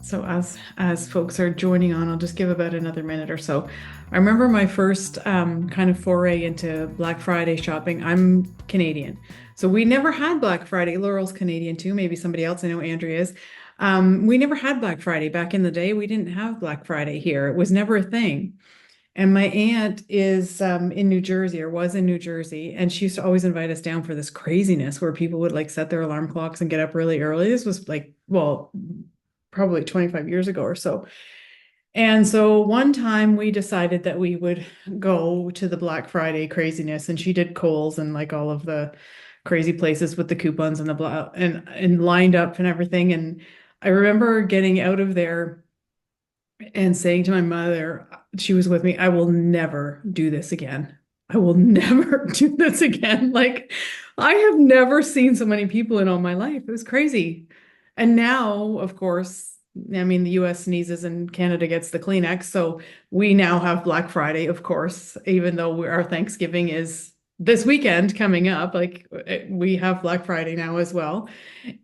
So as folks are joining on, I'll just give about another minute or so. I remember my first kind of foray into Black Friday shopping. I'm Canadian, so we never had Black Friday. Laurel's Canadian too, maybe somebody else. I know Andrea is. We never had Black Friday back in the day. We didn't have Black Friday here. It was never a thing. And my aunt is in New Jersey or was in New Jersey, and she used to always invite us down for this craziness where people would like set their alarm clocks and get up really early. This was like, well, probably 25 years ago or so. And so one time we decided that we would go to the Black Friday craziness, and she did Kohl's and like all of the crazy places with the coupons and the blah and lined up and everything. And I remember getting out of there and saying to my mother, she was with me, I will never do this again. I will never do this again. Like, I have never seen so many people in all my life. It was crazy. And now, of course, I mean, the US sneezes and Canada gets the Kleenex. So we now have Black Friday, of course, even though our Thanksgiving is this weekend coming up. Like, we have Black Friday now as well.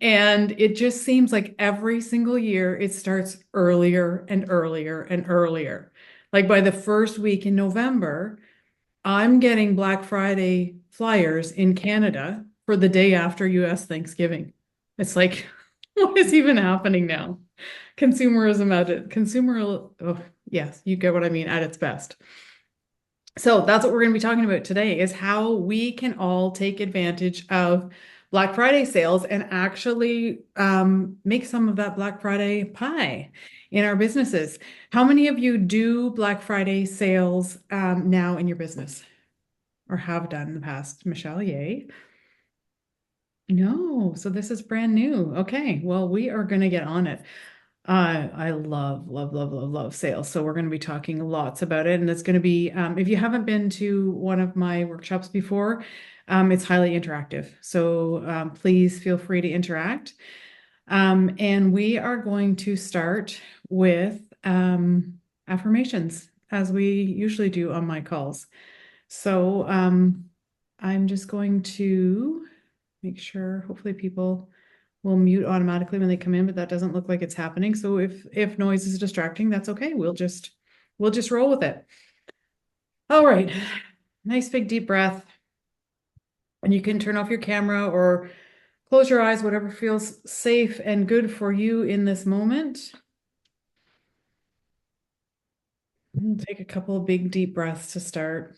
And it just seems like every single year it starts earlier and earlier and earlier. Like by the first week in November, I'm getting Black Friday flyers in Canada for the day after US Thanksgiving. It's like, what is even happening now? Consumerism at it, oh, yes, you get what I mean, at its best. So that's what we're going to be talking about today is how we can all take advantage of Black Friday sales and actually make some of that Black Friday pie in our businesses. How many of you do Black Friday sales now in your business or have done in the past? Michelle, yay. No, so this is brand new. Okay, well, we are going to get on it. I love sales. So we're going to be talking lots about it. And it's going to be, if you haven't been to one of my workshops before, it's highly interactive. So please feel free to interact. And we are going to start with affirmations, as we usually do on my calls. So I'm just going to make sure, hopefully people will mute automatically when they come in, but that doesn't look like it's happening. So if noise is distracting, that's okay. We'll just roll with it. All right. Nice big deep breath. And you can turn off your camera or close your eyes, whatever feels safe and good for you in this moment. We'll take a couple of big deep breaths to start.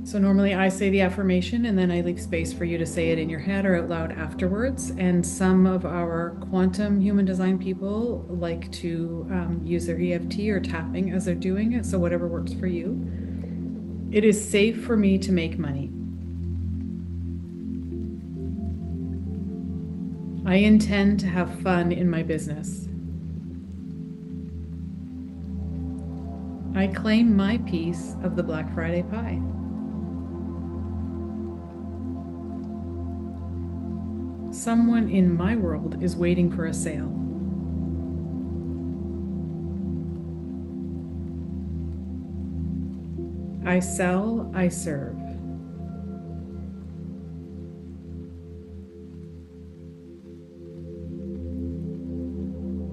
So normally I say the affirmation and then I leave space for you to say it in your head or out loud afterwards. And some of our quantum human design people like to use their EFT or tapping as they're doing it. So whatever works for you. It is safe for me to make money. I intend to have fun in my business. I claim my piece of the Black Friday pie. Someone in my world is waiting for a sale. I sell, I serve.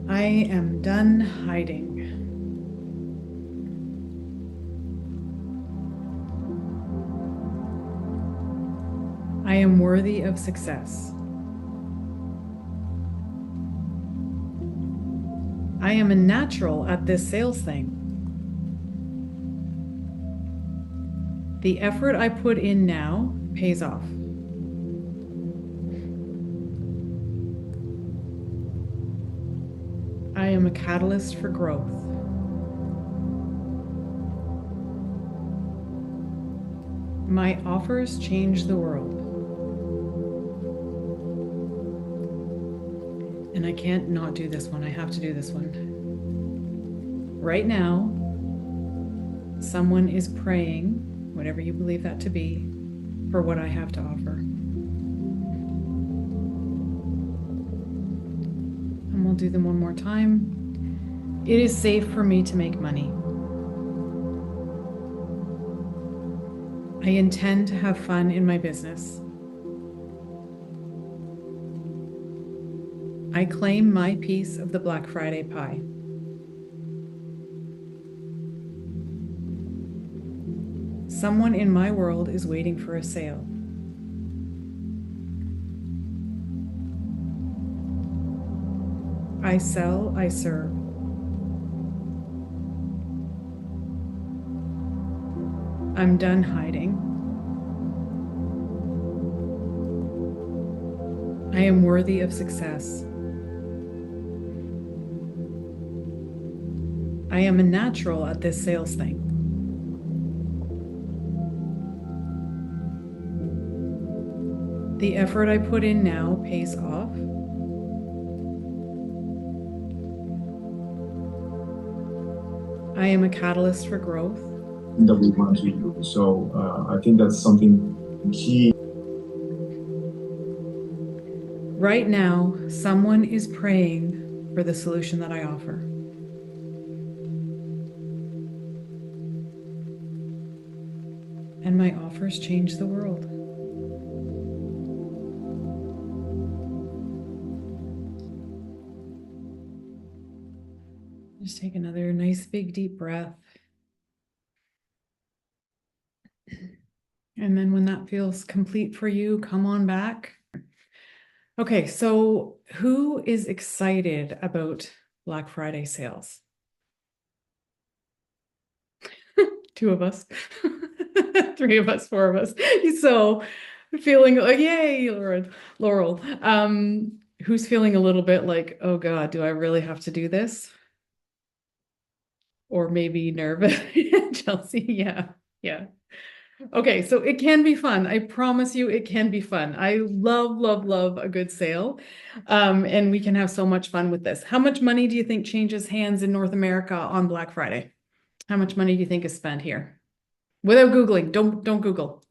I am done hiding. I am worthy of success. I am a natural at this sales thing. The effort I put in now pays off. I am a catalyst for growth. My offers change the world. And I can't not do this one. I have to do this one. Right now, someone is praying, whatever you believe that to be, for what I have to offer. And we'll do them one more time. It is safe for me to make money. I intend to have fun in my business. I claim my piece of the Black Friday pie. Someone in my world is waiting for a sale. I sell, I serve. I'm done hiding. I am worthy of success. I am a natural at this sales thing. The effort I put in now pays off. I am a catalyst for growth. That we want to do. So I think that's something key. Right now, someone is praying for the solution that I offer. And my offers change the world. Just take another nice big deep breath. And then when that feels complete for you, come on back. Okay, so who is excited about Black Friday sales? Two of us, three of us, four of us. So feeling like, yay, Laurel. Who's feeling a little bit like, oh God, do I really have to do this? Or maybe nervous. Chelsea, yeah, yeah. Okay, so it can be fun. I promise you it can be fun. I love, love, love a good sale. And we can have so much fun with this. How much money do you think changes hands in North America on Black Friday? How much money do you think is spent here? Without Googling, don't Google.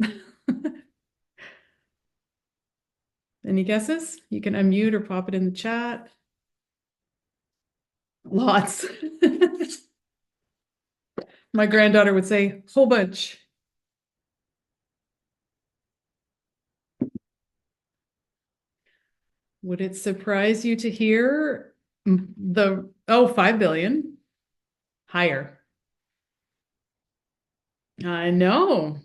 Any guesses? You can unmute or pop it in the chat. Lots. My granddaughter would say, whole bunch. Would it surprise you to hear the, 5 billion? Higher. I know.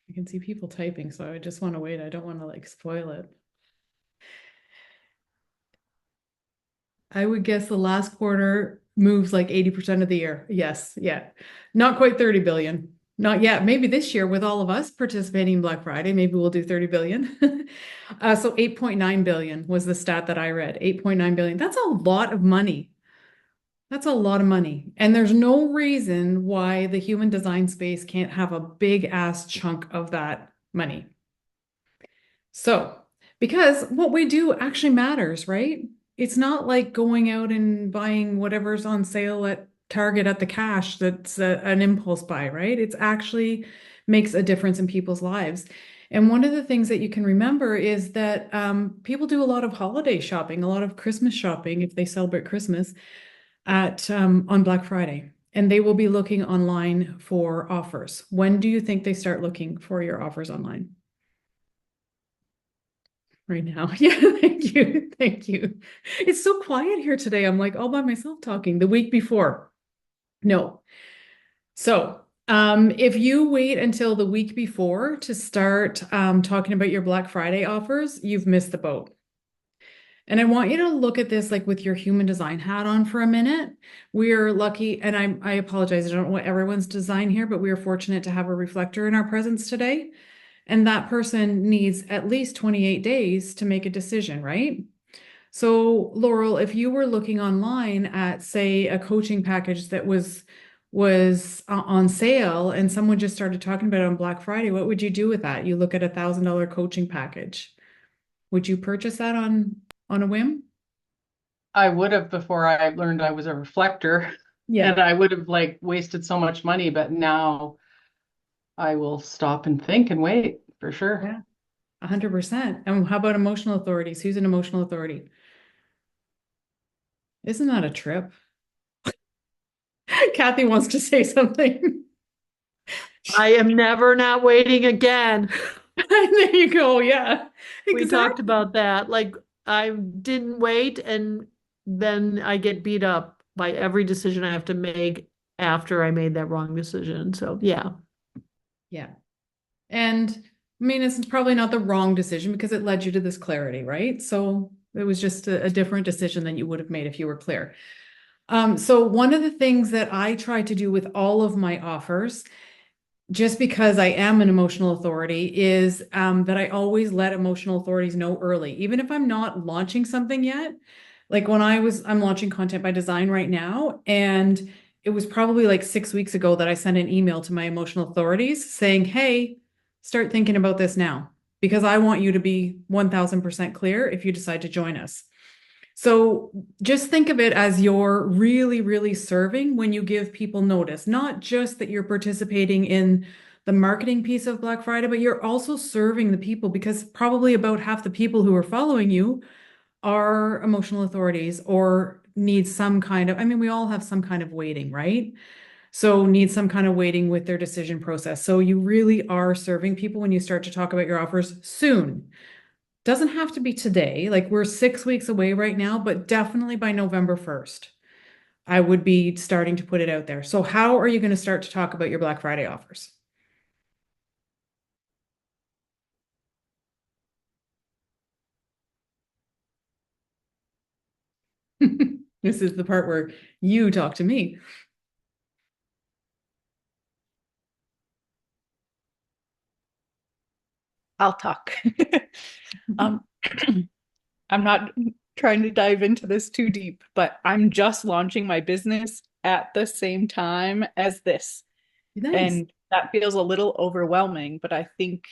I can see people typing, so I just want to wait. I don't want to like spoil it. I would guess the last quarter moves like 80% of the year. Yes, yeah. Not quite 30 billion. Not yet. Maybe this year with all of us participating in Black Friday, maybe we'll do 30 billion. So 8.9 billion was the stat that I read. 8.9 billion. That's a lot of money. That's a lot of money. And there's no reason why the human design space can't have a big ass chunk of that money. So, because what we do actually matters, right? It's not like going out and buying whatever's on sale at Target at the cash that's an impulse buy, right? It's actually makes a difference in people's lives. And one of the things that you can remember is that people do a lot of holiday shopping, a lot of Christmas shopping if they celebrate Christmas at on Black Friday, and they will be looking online for offers. When do you think they start looking for your offers online? Right now. Yeah, thank you. Thank you. It's so quiet here today. I'm like all by myself talking. The week before. No. So, if you wait until the week before to start talking about your Black Friday offers, you've missed the boat. And I want you to look at this like with your human design hat on for a minute. We're lucky, and I apologize, I don't know what everyone's design here, but we are fortunate to have a reflector in our presence today. And that person needs at least 28 days to make a decision, right? So, Laurel, if you were looking online at, say, a coaching package that was on sale and someone just started talking about it on Black Friday, what would you do with that? You look at $1,000 coaching package. Would you purchase that on a whim? I would have before I learned I was a reflector. Yeah. And I would have like wasted so much money, but now I will stop and think and wait for sure. Yeah. 100%. And how about emotional authorities? Who's an emotional authority? Isn't that a trip? Kathy wants to say something. I am never not waiting again. There you go. Yeah, We talked exactly. about that. Like I didn't wait and then I get beat up by every decision I have to make after I made that wrong decision. So yeah. Yeah. And I mean, it's probably not the wrong decision because it led you to this clarity, right? So it was just a different decision than you would have made if you were clear. So one of the things that I try to do with all of my offers, just because I am an emotional authority, is that I always let emotional authorities know early, even if I'm not launching something yet. Like I'm launching content by design right now, and it was probably like 6 weeks ago that I sent an email to my emotional authorities saying, hey, start thinking about this now, because I want you to be 1000% clear if you decide to join us. So just think of it as you're really, really serving when you give people notice, not just that you're participating in the marketing piece of Black Friday, but you're also serving the people because probably about half the people who are following you are emotional authorities or need some kind of, I mean, we all have some kind of waiting, right? So need some kind of waiting with their decision process. So you really are serving people when you start to talk about your offers soon. Doesn't have to be today. Like we're 6 weeks away right now, but definitely by November 1st, I would be starting to put it out there. So how are you going to start to talk about your Black Friday offers? This is the part where you talk to me. I'll talk. Um, I'm not trying to dive into this too deep, but I'm just launching my business at the same time as this. Nice. And that feels a little overwhelming, but I think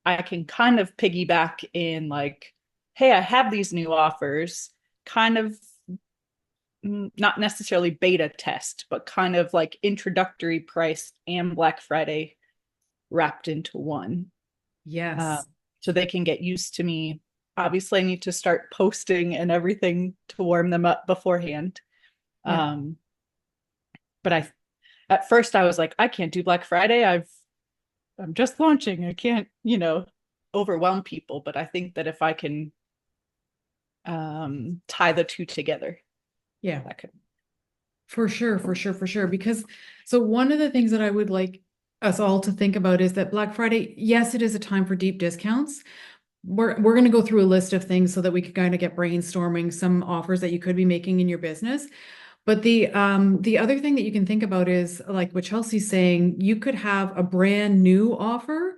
I can kind of piggyback in like, hey, I have these new offers, kind of not necessarily beta test, but kind of like introductory price and Black Friday wrapped into one. uh, Yes. so they can get used to me. Obviously, I need to start posting and everything to warm them up beforehand. Yeah. Um, but at first I was like, I can't do Black Friday. I'm just launching. I can't, overwhelm people. But I think that if I can tie the two together, Yeah. that could. For sure, for sure, for sure. Because so one of the things that I would like us all to think about is that Black Friday, yes, it is a time for deep discounts. We're going to go through a list of things so that we can kind of get brainstorming some offers that you could be making in your business. But the other thing that you can think about is like what Chelsea's saying, you could have a brand new offer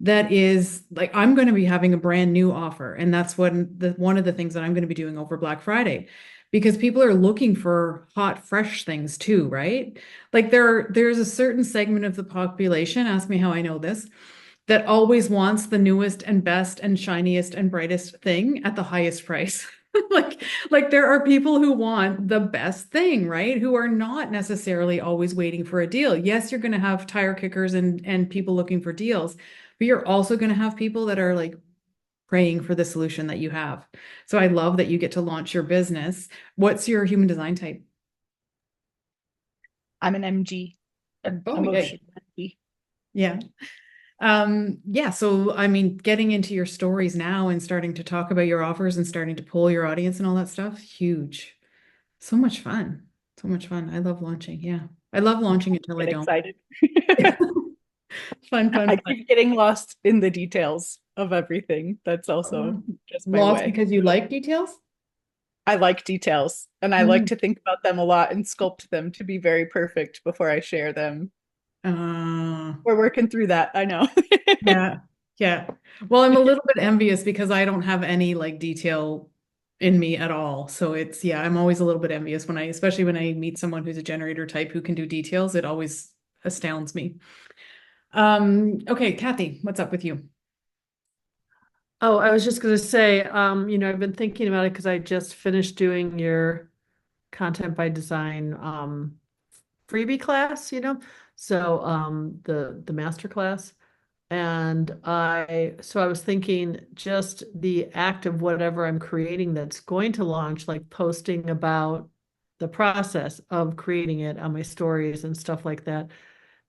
that is like I'm going to be having a brand new offer, and that's one of the things that I'm going to be doing over Black Friday. Because people are looking for hot, fresh things too, right? Like there's a certain segment of the population, ask me how I know this, that always wants the newest and best and shiniest and brightest thing at the highest price. Like there are people who want the best thing, right? Who are not necessarily always waiting for a deal. Yes, you're going to have tire kickers and people looking for deals, but you're also going to have people that are like praying for the solution that you have. So I love that you get to launch your business. What's your human design type? I'm an MG, an Oh, yeah. emotion MG. Yeah. Yeah, so I mean, getting into your stories now and starting to talk about your offers and starting to pull your audience and all that stuff, huge. So much fun. So much fun. I love launching. Yeah. I love launching until I Get don't. excited. Fun, fun, I fun. keep getting lost in the details of everything. That's also just my Lost way. because you like details? I like details and I like Mm. to think about them a lot and sculpt them to be very perfect before I share them. Uh, We're working through that, I know. yeah. Yeah. Well, I'm a little bit envious because I don't have any like detail in me at all. So yeah, I'm always a little bit envious especially when I meet someone who's a generator type who can do details. It always astounds me. Okay, Kathy, what's up with you? Oh, I was just gonna say, I've been thinking about it because I just finished doing your content by design freebie class, so the master class. And I was thinking just the act of whatever I'm creating that's going to launch, like posting about the process of creating it on my stories and stuff like that.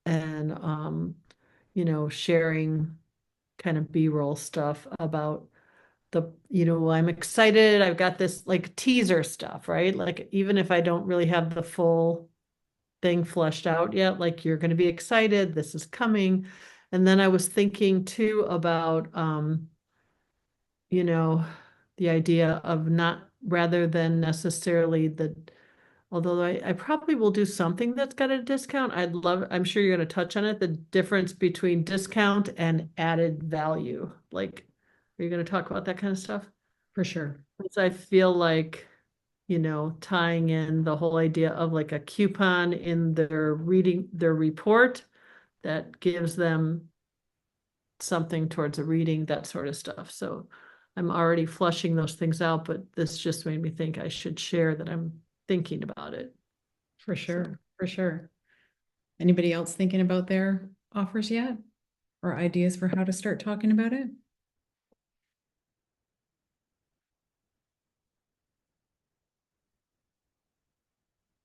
And sharing kind of B-roll stuff about I'm excited. I've got this like teaser stuff, right? Like even if I don't really have the full thing fleshed out yet, like you're going to be excited, this is coming. And then I was thinking too about, you know, the idea of not rather than necessarily although I probably will do something that's got a discount. I'm sure you're going to touch on it, the difference between discount and added value. Like, are you going to talk about that kind of stuff? For sure. Because I feel like, tying in the whole idea of like a coupon in their report that gives them something towards a reading, that sort of stuff. So I'm already flushing those things out, but this just made me think I should share that I'm thinking about it. For sure. For sure. Anybody else thinking about their offers yet? Or ideas for how to start talking about it?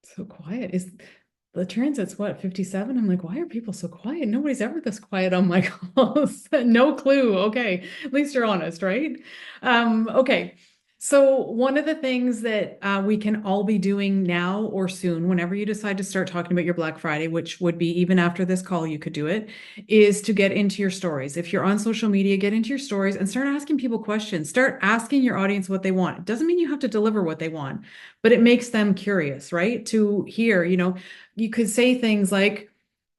So quiet. Is the transit's what, 57? I'm like, why are people so quiet? Nobody's ever this quiet on my calls. No clue. Okay. At least you're honest, right? Okay. So one of the things that we can all be doing now or soon, whenever you decide to start talking about your Black Friday, which would be even after this call, you could do it, is to get into your stories. If you're on social media, get into your stories and start asking people questions. Start asking your audience what they want. It doesn't mean you have to deliver what they want, but it makes them curious, right? To hear, you could say things like,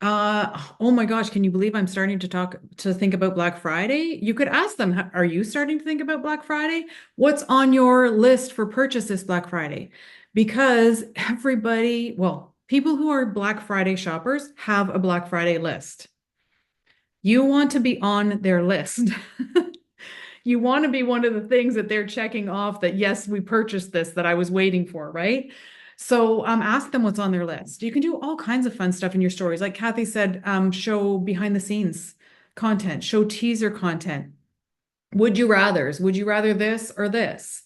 oh my gosh, can you believe I'm starting to think about Black Friday? You could ask them, are you starting to think about Black Friday? What's on your list for purchase this Black Friday? Because people who are Black Friday shoppers have a Black Friday list. You want to be on their list. You want to be one of the things that they're checking off that, yes, we purchased this that I was waiting for, right? So ask them what's on their list. You can do all kinds of fun stuff in your stories. Like Kathy said, show behind the scenes content, show teaser content. Would you rathers? Would you rather this or this?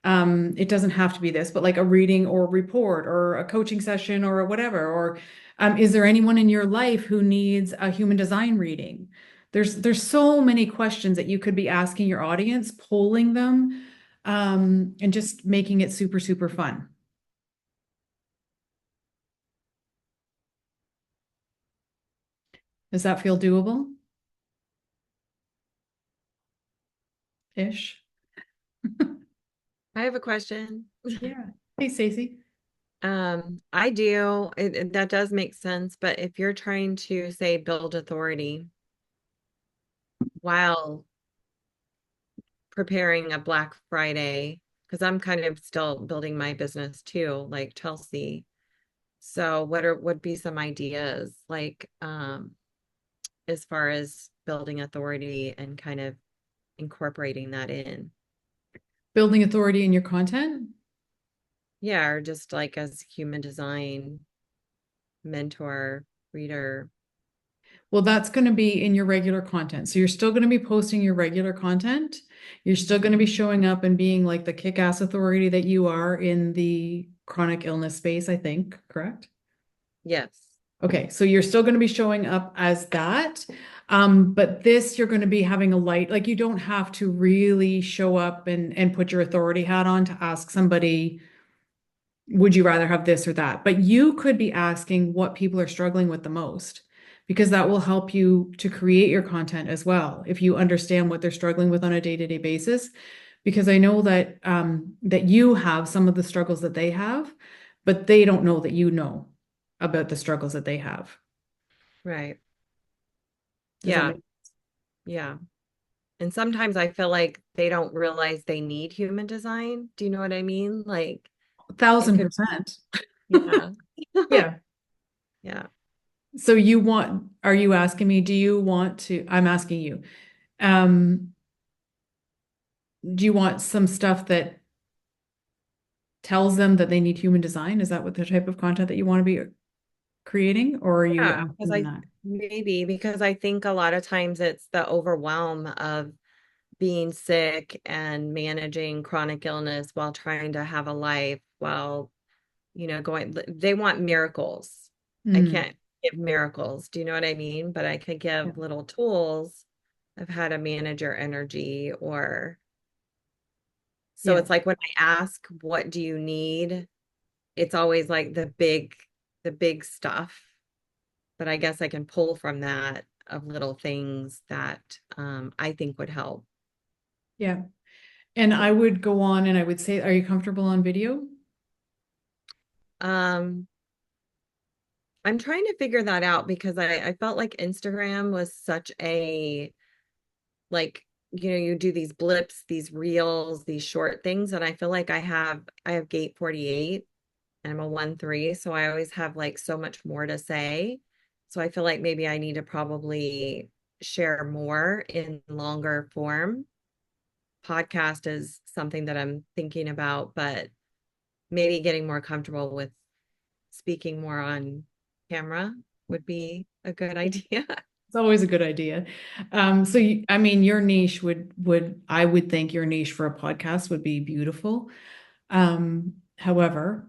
It doesn't have to be this, but like a reading or report or a coaching session or whatever. Or is there anyone in your life who needs a human design reading? There's so many questions that you could be asking your audience, polling them, and just making it super, super fun. Does that feel doable? Ish. I have a question. Yeah. Hey, Stacey. I do, that does make sense, but if you're trying to say build authority while preparing a Black Friday, because I'm kind of still building my business too, like Chelsea. So would be some ideas like as far as building authority and kind of incorporating that in? Building authority in your content? Yeah, or just like as human design mentor, reader. Well, that's going to be in your regular content. So you're still going to be posting your regular content. You're still going to be showing up and being like the kick-ass authority that you are in the chronic illness space, I think, correct? Yes. Okay, so you're still going to be showing up as that. But this, you're going to be having a light, like you don't have to really show up and put your authority hat on to ask somebody, would you rather have this or that? But you could be asking what people are struggling with the most, because that will help you to create your content as well. If you understand what they're struggling with on a day-to-day basis, because I know that that you have some of the struggles that they have, but they don't know that you know about the struggles that they have. Right. Does that Yeah. make- Yeah. And sometimes I feel like they don't realize they need human design. Do you know what I mean? Like, it could, 1000%. yeah. Yeah. Yeah. So are you asking me, I'm asking you, um, do you want some stuff that tells them that they need human design? Is that what the type of content that you want to be creating? Or are you Yeah, because asking that? maybe because I think a lot of times it's the overwhelm of being sick and managing chronic illness while trying to have a life while, they want miracles. I Mm, can't give miracles. Do you know what I mean? But I could yeah. give little tools I've had a manager energy, or so Yeah. it's like when I ask, what do you need? It's always like the big stuff. But I guess I can pull from that of little things that I think would help. Yeah. And I would go on and I would say, are you comfortable on video? Um, I'm trying to figure that out because I felt like Instagram was such a like, you do these blips, these reels, these short things, and I feel like I have gate 48 and I'm a 1-3, so I always have like so much more to say. So I feel like maybe I need to probably share more in longer form. Podcast is something that I'm thinking about, but maybe getting more comfortable with speaking more on camera would be a good idea. It's always a good idea. So I mean, your niche I would think your niche for a podcast would be beautiful. However,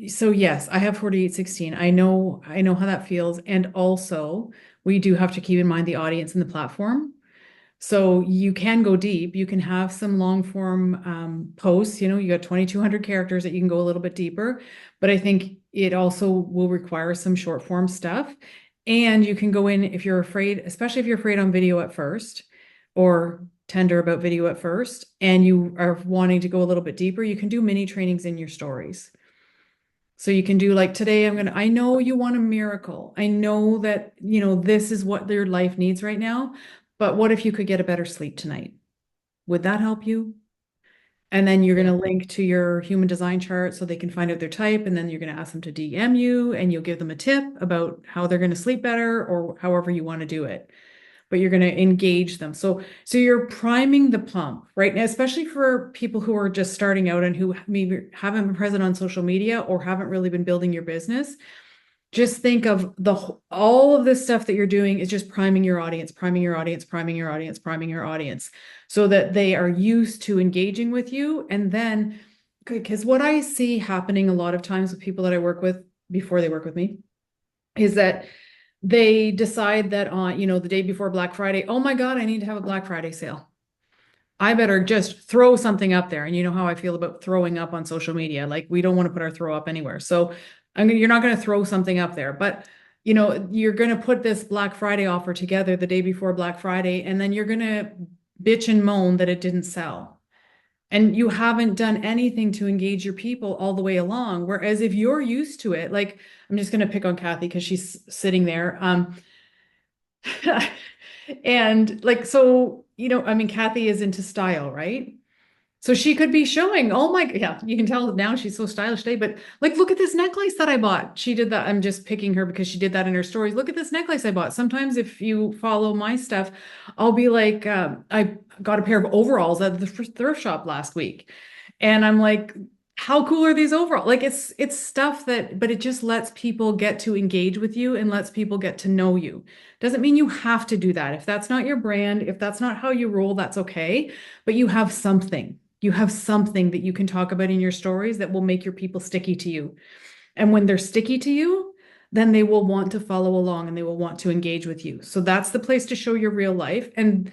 so yes, I have 4816. I know how that feels. And also we do have to keep in mind the audience and the platform. So you can go deep. You can have some long form posts. You got 2,200 characters that you can go a little bit deeper. But I think it also will require some short form stuff. And you can go in if you're afraid, especially if you're afraid on video at first or tender about video at first, and you are wanting to go a little bit deeper, you can do mini trainings in your stories. So you can do like today, I know you want a miracle. I know that, this is what your life needs right now. But what if you could get a better sleep tonight? Would that help you? And then you're going to link to your human design chart so they can find out their type. And then you're going to ask them to DM you and you'll give them a tip about how they're going to sleep better or however you want to do it. But you're going to engage them. So you're priming the pump right now, especially for people who are just starting out and who maybe haven't been present on social media or haven't really been building your business. Just think of all of this stuff that you're doing is just priming your audience, priming your audience, priming your audience, priming your audience, so that they are used to engaging with you. And then, because what I see happening a lot of times with people that I work with before they work with me is that they decide that on, the day before Black Friday, oh my God, I need to have a Black Friday sale. I better just throw something up there. And you know how I feel about throwing up on social media. Like we don't want to put our throw up anywhere. So you're not going to throw something up there, but you're going to put this Black Friday offer together the day before Black Friday, and then you're going to bitch and moan that it didn't sell. And you haven't done anything to engage your people all the way along. Whereas if you're used to it, like I'm just going to pick on Kathy because she's sitting there. And like, so, I mean, Kathy is into style, right? So she could be showing, oh my, yeah, you can tell now she's so stylish today, but like, look at this necklace that I bought. She did that. I'm just picking her because she did that in her stories. Look at this necklace I bought. Sometimes if you follow my stuff, I'll be like, I got a pair of overalls at the thrift shop last week. And I'm like, how cool are these overalls? Like it's stuff but it just lets people get to engage with you and lets people get to know you. Doesn't mean you have to do that. If that's not your brand, if that's not how you roll, that's okay. But you have something. You have something that you can talk about in your stories that will make your people sticky to you. And when they're sticky to you, then they will want to follow along and they will want to engage with you. So that's the place to show your real life. And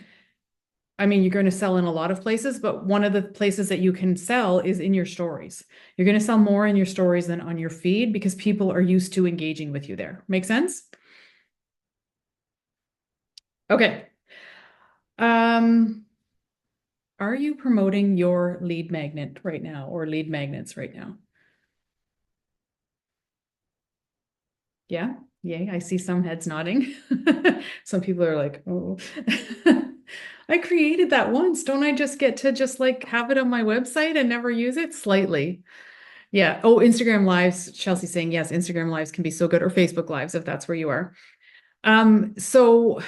I mean, you're going to sell in a lot of places, but one of the places that you can sell is in your stories. You're going to sell more in your stories than on your feed because people are used to engaging with you there. Make sense? Okay. Are you promoting your lead magnet right now or lead magnets right now? Yeah. Yay. I see some heads nodding. Some people are like, oh, I created that once. Don't I just get to just like have it on my website and never use it? Slightly. Yeah. Oh, Instagram lives. Chelsea's saying, yes, Instagram lives can be so good, or Facebook lives if that's where you are. So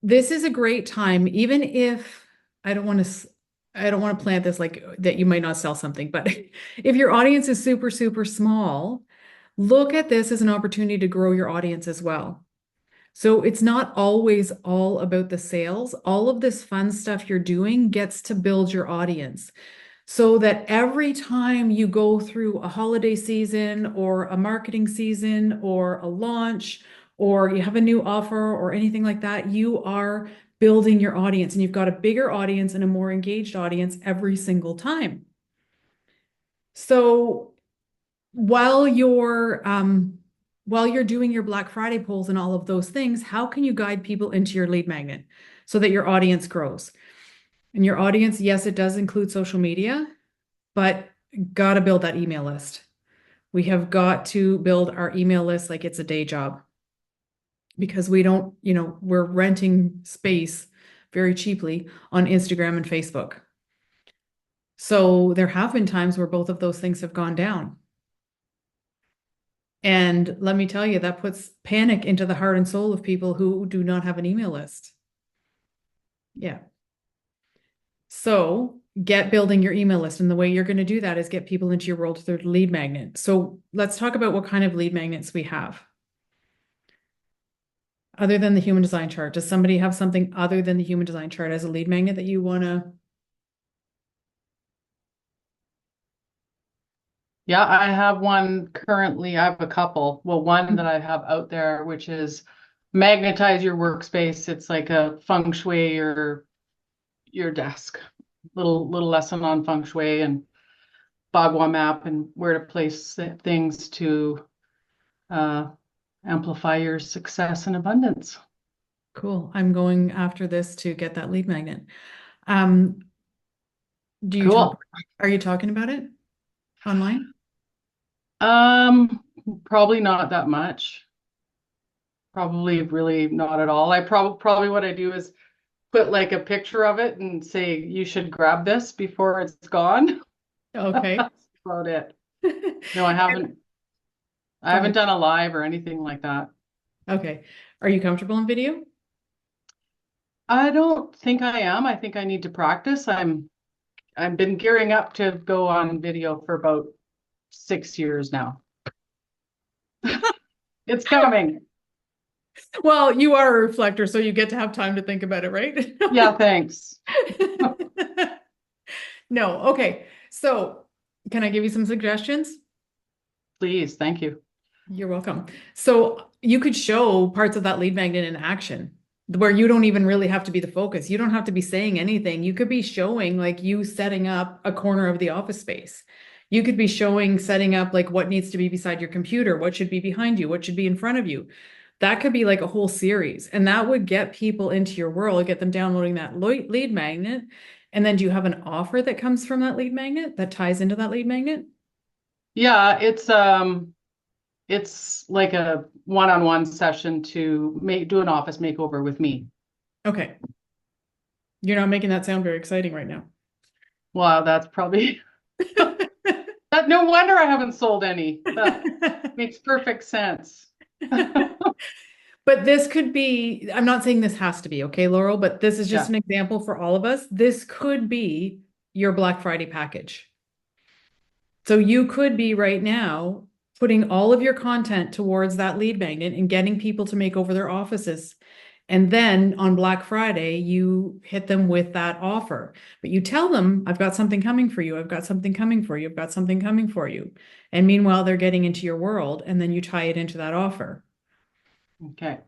this is a great time, even if I don't want to plant this like that you might not sell something, but if your audience is super, super small, look at this as an opportunity to grow your audience as well. So it's not always all about the sales. All of this fun stuff you're doing gets to build your audience so that every time you go through a holiday season or a marketing season or a launch or you have a new offer or anything like that, you are building your audience, and you've got a bigger audience and a more engaged audience every single time. So while you're doing your Black Friday polls and all of those things, how can you guide people into your lead magnet so that your audience grows? And your audience, yes, it does include social media, but got to build that email list. We have got to build our email list like it's a day job, because we don't, we're renting space very cheaply on Instagram and Facebook. So there have been times where both of those things have gone down. And let me tell you, that puts panic into the heart and soul of people who do not have an email list. Yeah. So get building your email list. And the way you're going to do that is get people into your world through lead magnet. So let's talk about what kind of lead magnets we have. Other than the human design chart, does somebody have something other than the human design chart as a lead magnet that you want to? Yeah, I have one currently. I have a couple. Well, one that I have out there, which is magnetize your workspace. It's like a feng shui or your desk. Little lesson on feng shui and Bagua map and where to place things to amplify your success and abundance. Cool. I'm going after this to get that lead magnet. Do you Cool. are you talking about it online? Probably not that much. Probably really not at all. I probably what I do is put like a picture of it and say you should grab this before it's gone. Okay. That's about it. No, I haven't. I haven't done a live or anything like that. Okay. Are you comfortable in video? I don't think I am. I think I need to practice. I've been gearing up to go on video for about 6 years now. It's coming. Well, you are a reflector, so you get to have time to think about it, right? Yeah, thanks. No, okay. So can I give you some suggestions? Please, thank you. You're welcome. So you could show parts of that lead magnet in action where you don't even really have to be the focus. You don't have to be saying anything. You could be showing like you setting up a corner of the office space. You could be showing setting up like what needs to be beside your computer, what should be behind you, what should be in front of you. That could be like a whole series, and that would get people into your world, get them downloading that lead magnet. And then do you have an offer that comes from that lead magnet that ties into that lead magnet? Yeah, it's like a one-on-one session to do an office makeover with me. Okay. You're not making that sound very exciting right now. Wow, that's probably no wonder I haven't sold any. That makes perfect sense. But this could be, I'm not saying this has to be, okay, Laurel, but this is just Yeah. an example for all of us. This could be your Black Friday package. So you could be right now putting all of your content towards that lead magnet and getting people to make over their offices. And then on Black Friday, you hit them with that offer. But you tell them, I've got something coming for you. I've got something coming for you. I've got something coming for you. And meanwhile, they're getting into your world, and then you tie it into that offer. Okay.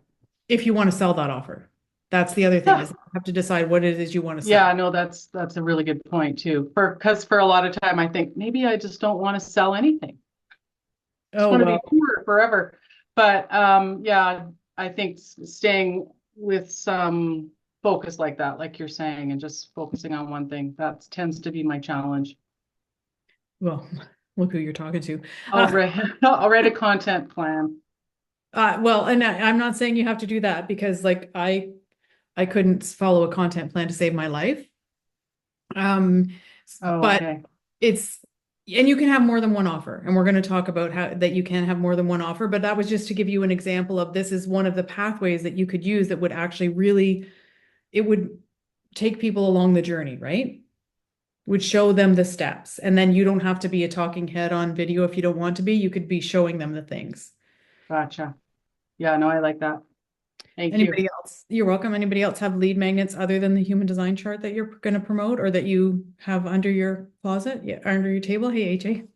If you want to sell that offer. That's the other thing, is you have to decide what it is you want to sell. Yeah, no, that's a really good point too. Because for a lot of time I think maybe I just don't want to sell anything. Just want to be poor forever. But yeah, I think staying with some focus like that, like you're saying, and just focusing on one thing, that tends to be my challenge. Well, look who you're talking to. I'll write a content plan. Well, and I'm not saying you have to do that, because like I couldn't follow a content plan to save my life. But Okay. and you can have more than one offer, and we're going to talk about how that you can have more than one offer, but that was just to give you an example of this is one of the pathways that you could use that would actually really, it would take people along the journey, right? Would show them the steps, and then you don't have to be a talking head on video if you don't want to be. You could be showing them the things. Gotcha. Yeah, no, I like that. Thank Anybody you. else? You're welcome. Anybody else have lead magnets other than the human design chart that you're going to promote, or that you have under your closet? Yeah, under your table? Hey, AJ.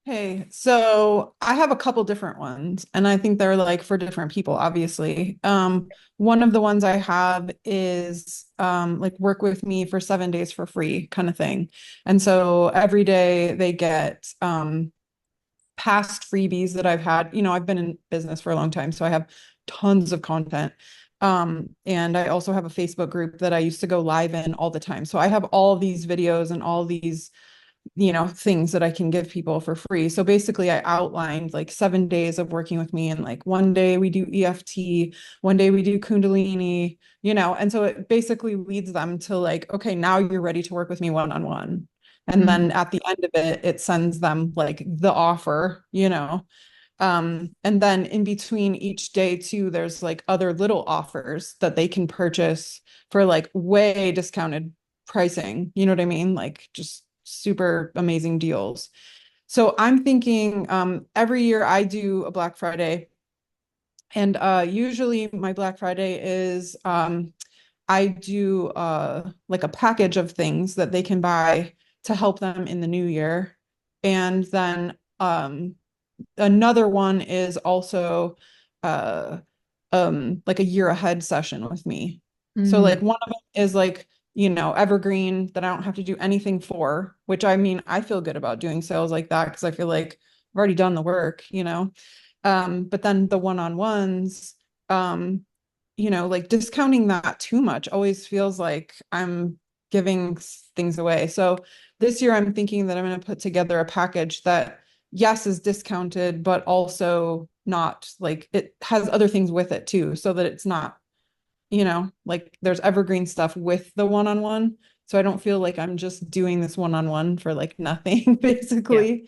Hey, so I have a couple different ones, and I think they're like for different people, obviously. One of the ones I have is like work with me for 7 days for free kind of thing. And so every day they get past freebies that I've had. I've been in business for a long time, so I have tons of content. And I also have a Facebook group that I used to go live in all the time. So I have all of these videos and all these things that I can give people for free. So basically I outlined like 7 days of working with me, and like one day we do EFT, one day we do Kundalini, and so it basically leads them to like, okay, now you're ready to work with me one-on-one. And then at the end of it, it sends them like the offer. And then in between each day too, there's like other little offers that they can purchase for like way discounted pricing. You know what I mean? Like just super amazing deals. So I'm thinking every year I do a Black Friday, and usually my Black Friday is I do like a package of things that they can buy to help them in the new year. And then another one is also uh like a year ahead session with me. So like one of them is like, evergreen that I don't have to do anything for, which I mean, I feel good about doing sales like that because I feel like I've already done the work. But then the one-on-ones, like discounting that too much always feels like I'm giving things away. So this year I'm thinking that I'm going to put together a package that, yes, is discounted, but also not like it has other things with it too, so that it's not, like there's evergreen stuff with the one-on-one. So I don't feel like I'm just doing this one-on-one for like nothing, basically,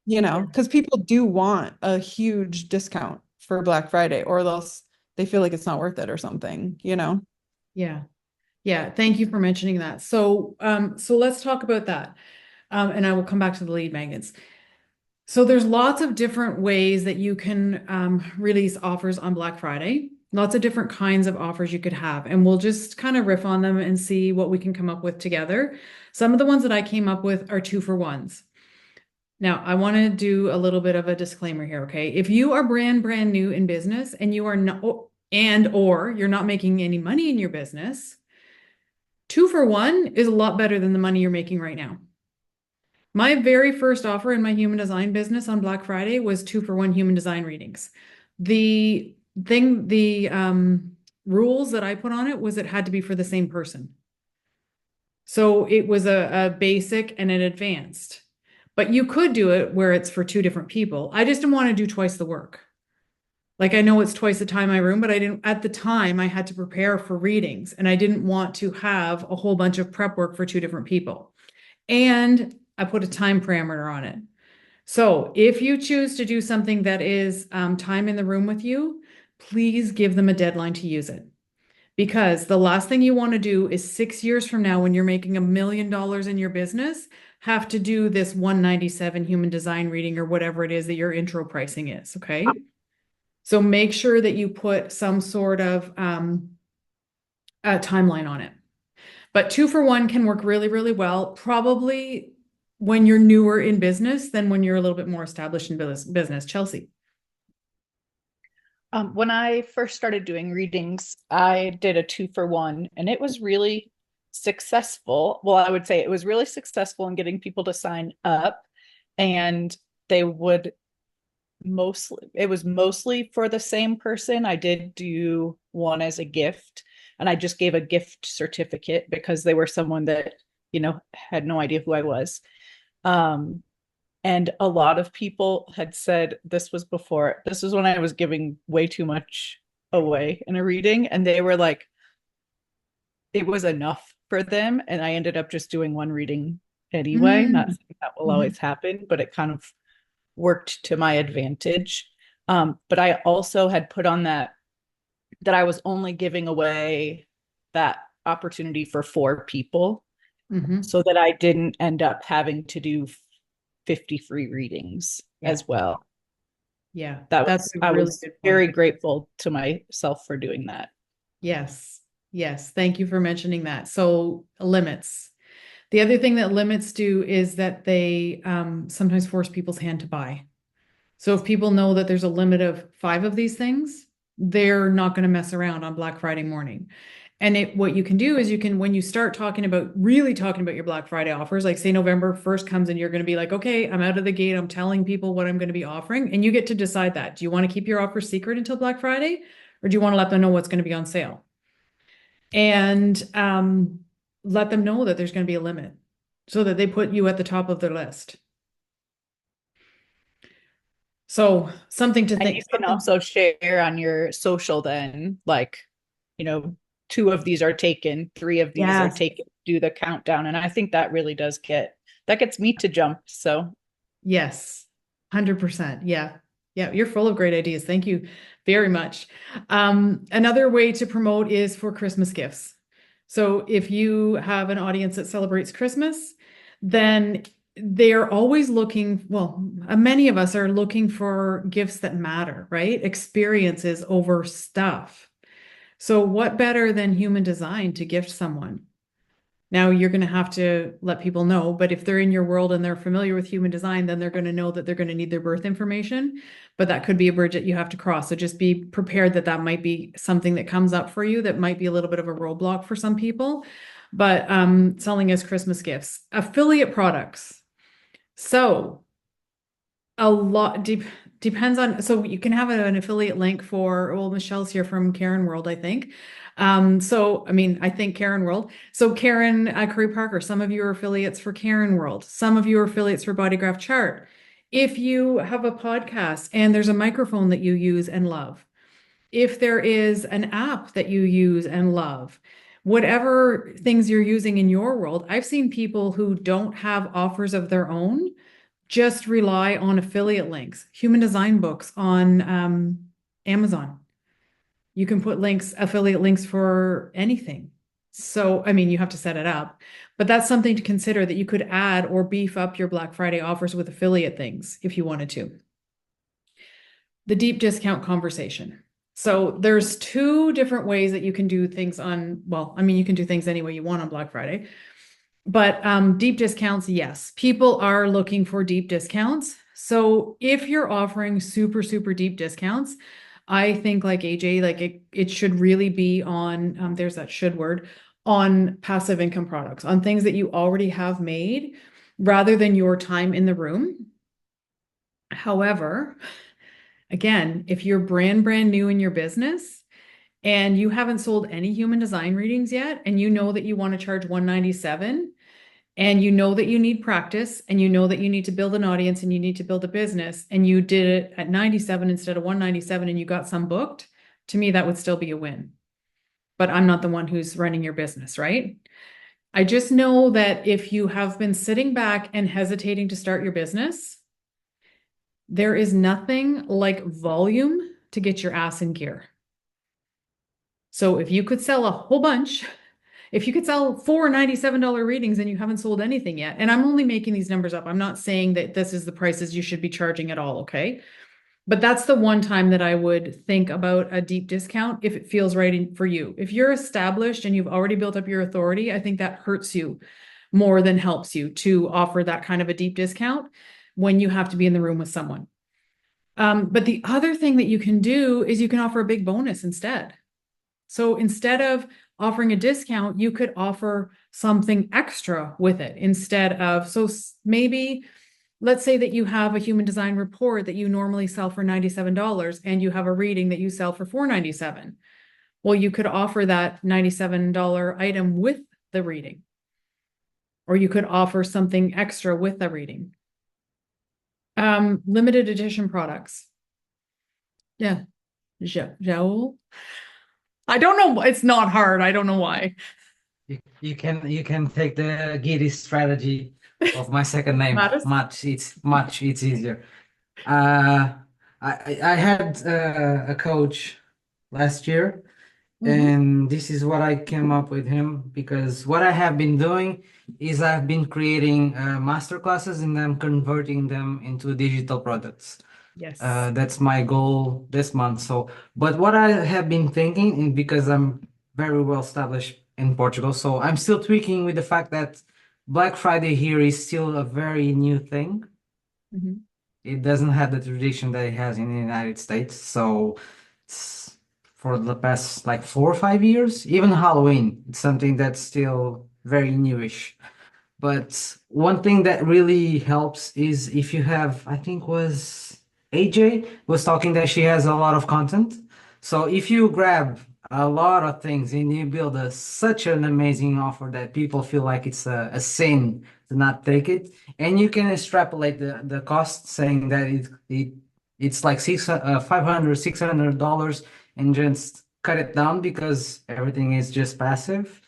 because people do want a huge discount for Black Friday, or else they feel like it's not worth it or something. Yeah. Yeah. Thank you for mentioning that. So let's talk about that. And I will come back to the lead magnets. So there's lots of different ways that you can release offers on Black Friday. Lots of different kinds of offers you could have, and we'll just kind of riff on them and see what we can come up with together. Some of the ones that I came up with are 2-for-1s. Now, I want to do a little bit of a disclaimer here, okay? If you are brand new in business and you are not, or you're not making any money in your business, 2-for-1 is a lot better than the money you're making right now. My very first offer in my human design business on Black Friday was 2-for-1 human design readings. The rules that I put on it was it had to be for the same person. So it was a basic and an advanced. But you could do it where it's for 2 different people. I just didn't want to do twice the work. Like I know it's twice the time I room, but I didn't, at the time I had to prepare for readings and I didn't want to have a whole bunch of prep work for 2 different people. And I put a time parameter on it. So if you choose to do something that is time in the room with you, please give them a deadline to use it. Because the last thing you want to do is 6 years from now, when you're making $1 million in your business, have to do this 197 human design reading or whatever it is that your intro pricing is. Okay. So make sure that you put some sort of a timeline on it. But 2-for-1 can work really, really well, probably when you're newer in business than when you're a little bit more established in business. Chelsea. When I first started doing readings, I did a 2-for-1, and it was really successful. Well, I would say it was really successful in getting people to sign up, and they would it was mostly for the same person. I did do one as a gift, and I just gave a gift certificate because they were someone that, had no idea who I was. And a lot of people had said this was when I was giving way too much away in a reading. And they were like, it was enough for them. And I ended up just doing one reading anyway. Not saying that will always happen, but it kind of worked to my advantage. But I also had put on that I was only giving away that opportunity for 4 people, so that I didn't end up having to do 50 free readings as well. Yeah, I was very grateful to myself for doing that. Yes. Yes. Thank you for mentioning that. So limits. The other thing that limits do is that they sometimes force people's hand to buy. So if people know that there's a limit of 5 of these things, they're not going to mess around on Black Friday morning. And what you can do is you can, when you start really talking about your Black Friday offers, like say November 1st comes and you're going to be like, okay, I'm out of the gate. I'm telling people what I'm going to be offering. And you get to decide that. Do you want to keep your offer secret until Black Friday? Or do you want to let them know what's going to be on sale? And let them know that there's going to be a limit so that they put you at the top of their list. So something to And think. you can also share on your social then, like, 2 of these are taken, 3 of these are Yes. taken, do the countdown. And I think that really does that gets me to jump. So Yes, 100%. Yeah. Yeah, you're full of great ideas. Thank you very much. Another way to promote is for Christmas gifts. So if you have an audience that celebrates Christmas, then they're always looking, well, many of us are looking for gifts that matter, right? Experiences over stuff. So what better than human design to gift someone? Now you're going to have to let people know, but if they're in your world and they're familiar with human design, then they're going to know that they're going to need their birth information, but that could be a bridge that you have to cross. So just be prepared that that might be something that comes up for you that might be a little bit of a roadblock for some people, but selling as Christmas gifts. Affiliate products. So a lot depends on, so you can have an affiliate link for, well, Michelle's here from Karen World, I think. I think Karen World. So Karen Curry Parker, some of you are affiliates for Karen World. Some of you are affiliates for Bodygraph Chart. If you have a podcast and there's a microphone that you use and love, if there is an app that you use and love, whatever things you're using in your world, I've seen people who don't have offers of their own just rely on affiliate links, human design books on Amazon. You can put affiliate links for anything. So, you have to set it up, but that's something to consider, that you could add or beef up your Black Friday offers with affiliate things if you wanted to. The deep discount conversation. So there's 2 different ways that you can do things you can do things any way you want on Black Friday. But deep discounts, yes, people are looking for deep discounts. So if you're offering super, super deep discounts, I think like AJ, like it should really be on, there's that should word, on passive income products, on things that you already have made rather than your time in the room. However, again, if you're brand new in your business and you haven't sold any human design readings yet, and you know that you want to charge $197, and you know that you need practice, and you know that you need to build an audience and you need to build a business, and you did it at 97 instead of 197 and you got some booked, to me, that would still be a win. But I'm not the one who's running your business, right? I just know that if you have been sitting back and hesitating to start your business, there is nothing like volume to get your ass in gear. So if you could sell a whole bunch, if you could sell 4 $97 readings and you haven't sold anything yet, and I'm only making these numbers up, I'm not saying that this is the prices you should be charging at all, okay? But that's the one time that I would think about a deep discount if it feels right for you. If you're established and you've already built up your authority, I think that hurts you more than helps you to offer that kind of a deep discount when you have to be in the room with someone. But the other thing that you can do is you can offer a big bonus instead. So instead of offering a discount, you could offer something extra with it instead of, so maybe let's say that you have a human design report that you normally sell for $97 and you have a reading that you sell for $497. Well, you could offer that $97 item with the reading, or you could offer something extra with the reading. Limited edition products. Yeah. Joel. I don't know. It's not hard. I don't know why. You can take the Giddy strategy of my second name. Mattis? It's much easier. I had a coach last year, and this is what I came up with him, because what I have been doing is I've been creating master classes and I'm converting them into digital products. Yes. That's my goal this month. So, but what I have been thinking, and because I'm very well established in Portugal, so I'm still tweaking with the fact that Black Friday here is still a very new thing. Mhm. It doesn't have the tradition that it has in the United States. So it's for the past like 4 or 5 years, even Halloween, it's something that's still very newish. But one thing that really helps is if you have, I think was AJ was talking that she has a lot of content. So if you grab a lot of things and you build such an amazing offer that people feel like it's a sin to not take it, and you can extrapolate the cost saying that it's like 500, $600 and just cut it down because everything is just passive,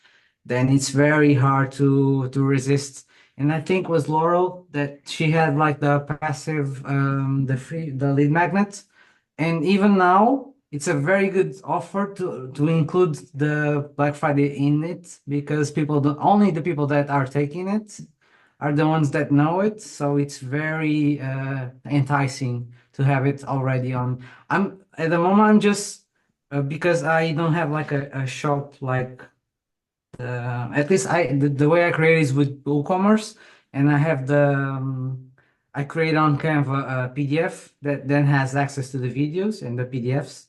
then it's very hard to resist. And I think it was Laurel that she had like the passive the lead magnet. And even now it's a very good offer to include the Black Friday in it because people don't only the people that are taking it are the ones that know it. So it's very enticing to have it already on. I'm at the moment I'm just because I don't have like a shop like at least the way I create is with WooCommerce, and I have I create on Canva a PDF that then has access to the videos and the PDFs,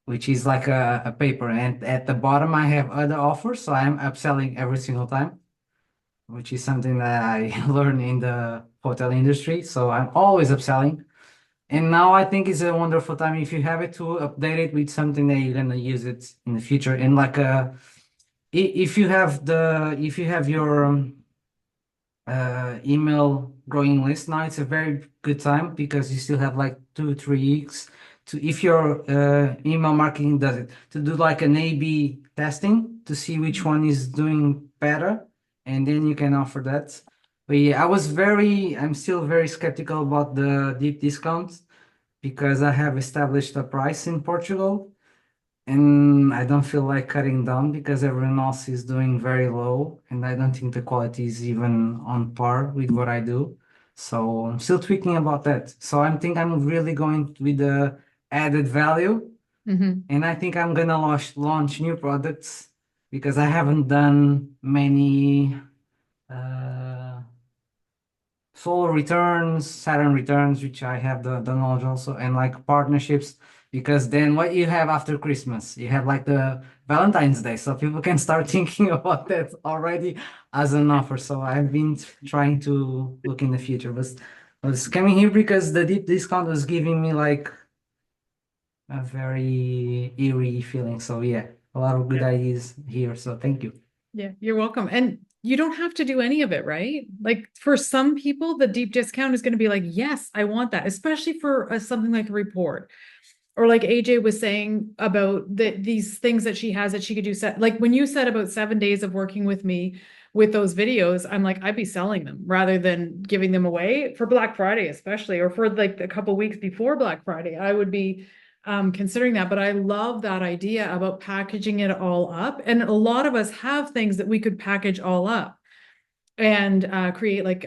which is like a paper. And at the bottom, I have other offers, so I'm upselling every single time, which is something that I learned in the hotel industry. So I'm always upselling. And now I think it's a wonderful time if you have it to update it with something that you're gonna use it in the future. And like if you have your email growing list now, it's a very good time because you still have like 2 3 weeks to if your email marketing does it to do like an A/B testing to see which one is doing better, and then you can offer that. But yeah, I'm still very skeptical about the deep discounts because I have established a price in Portugal and I don't feel like cutting down because everyone else is doing very low, and I don't think the quality is even on par with what I do. So I'm still tweaking about that. So I think I'm really going with the added value, Mhm. and I think I'm gonna launch new products because I haven't done many uh, solar returns, Saturn returns, which I have the knowledge also, and like partnerships, because then what you have after Christmas, you have like the Valentine's Day, so people can start thinking about that already as an offer. So I've been trying to look in the future, but was coming here because the deep discount was giving me like a very eerie feeling. So yeah, a lot of good ideas here. So thank you. Yeah, you're welcome. And you don't have to do any of it, right? Like for some people, the deep discount is going to be like, yes, I want that, especially for something like a report. Or like AJ was saying about these things that she has that she could do set. Like when you said about 7 days of working with me with those videos, I'm like, I'd be selling them rather than giving them away for Black Friday, especially, or for like a couple weeks before Black Friday. I would be considering that. But I love that idea about packaging it all up. And a lot of us have things that we could package all up and create like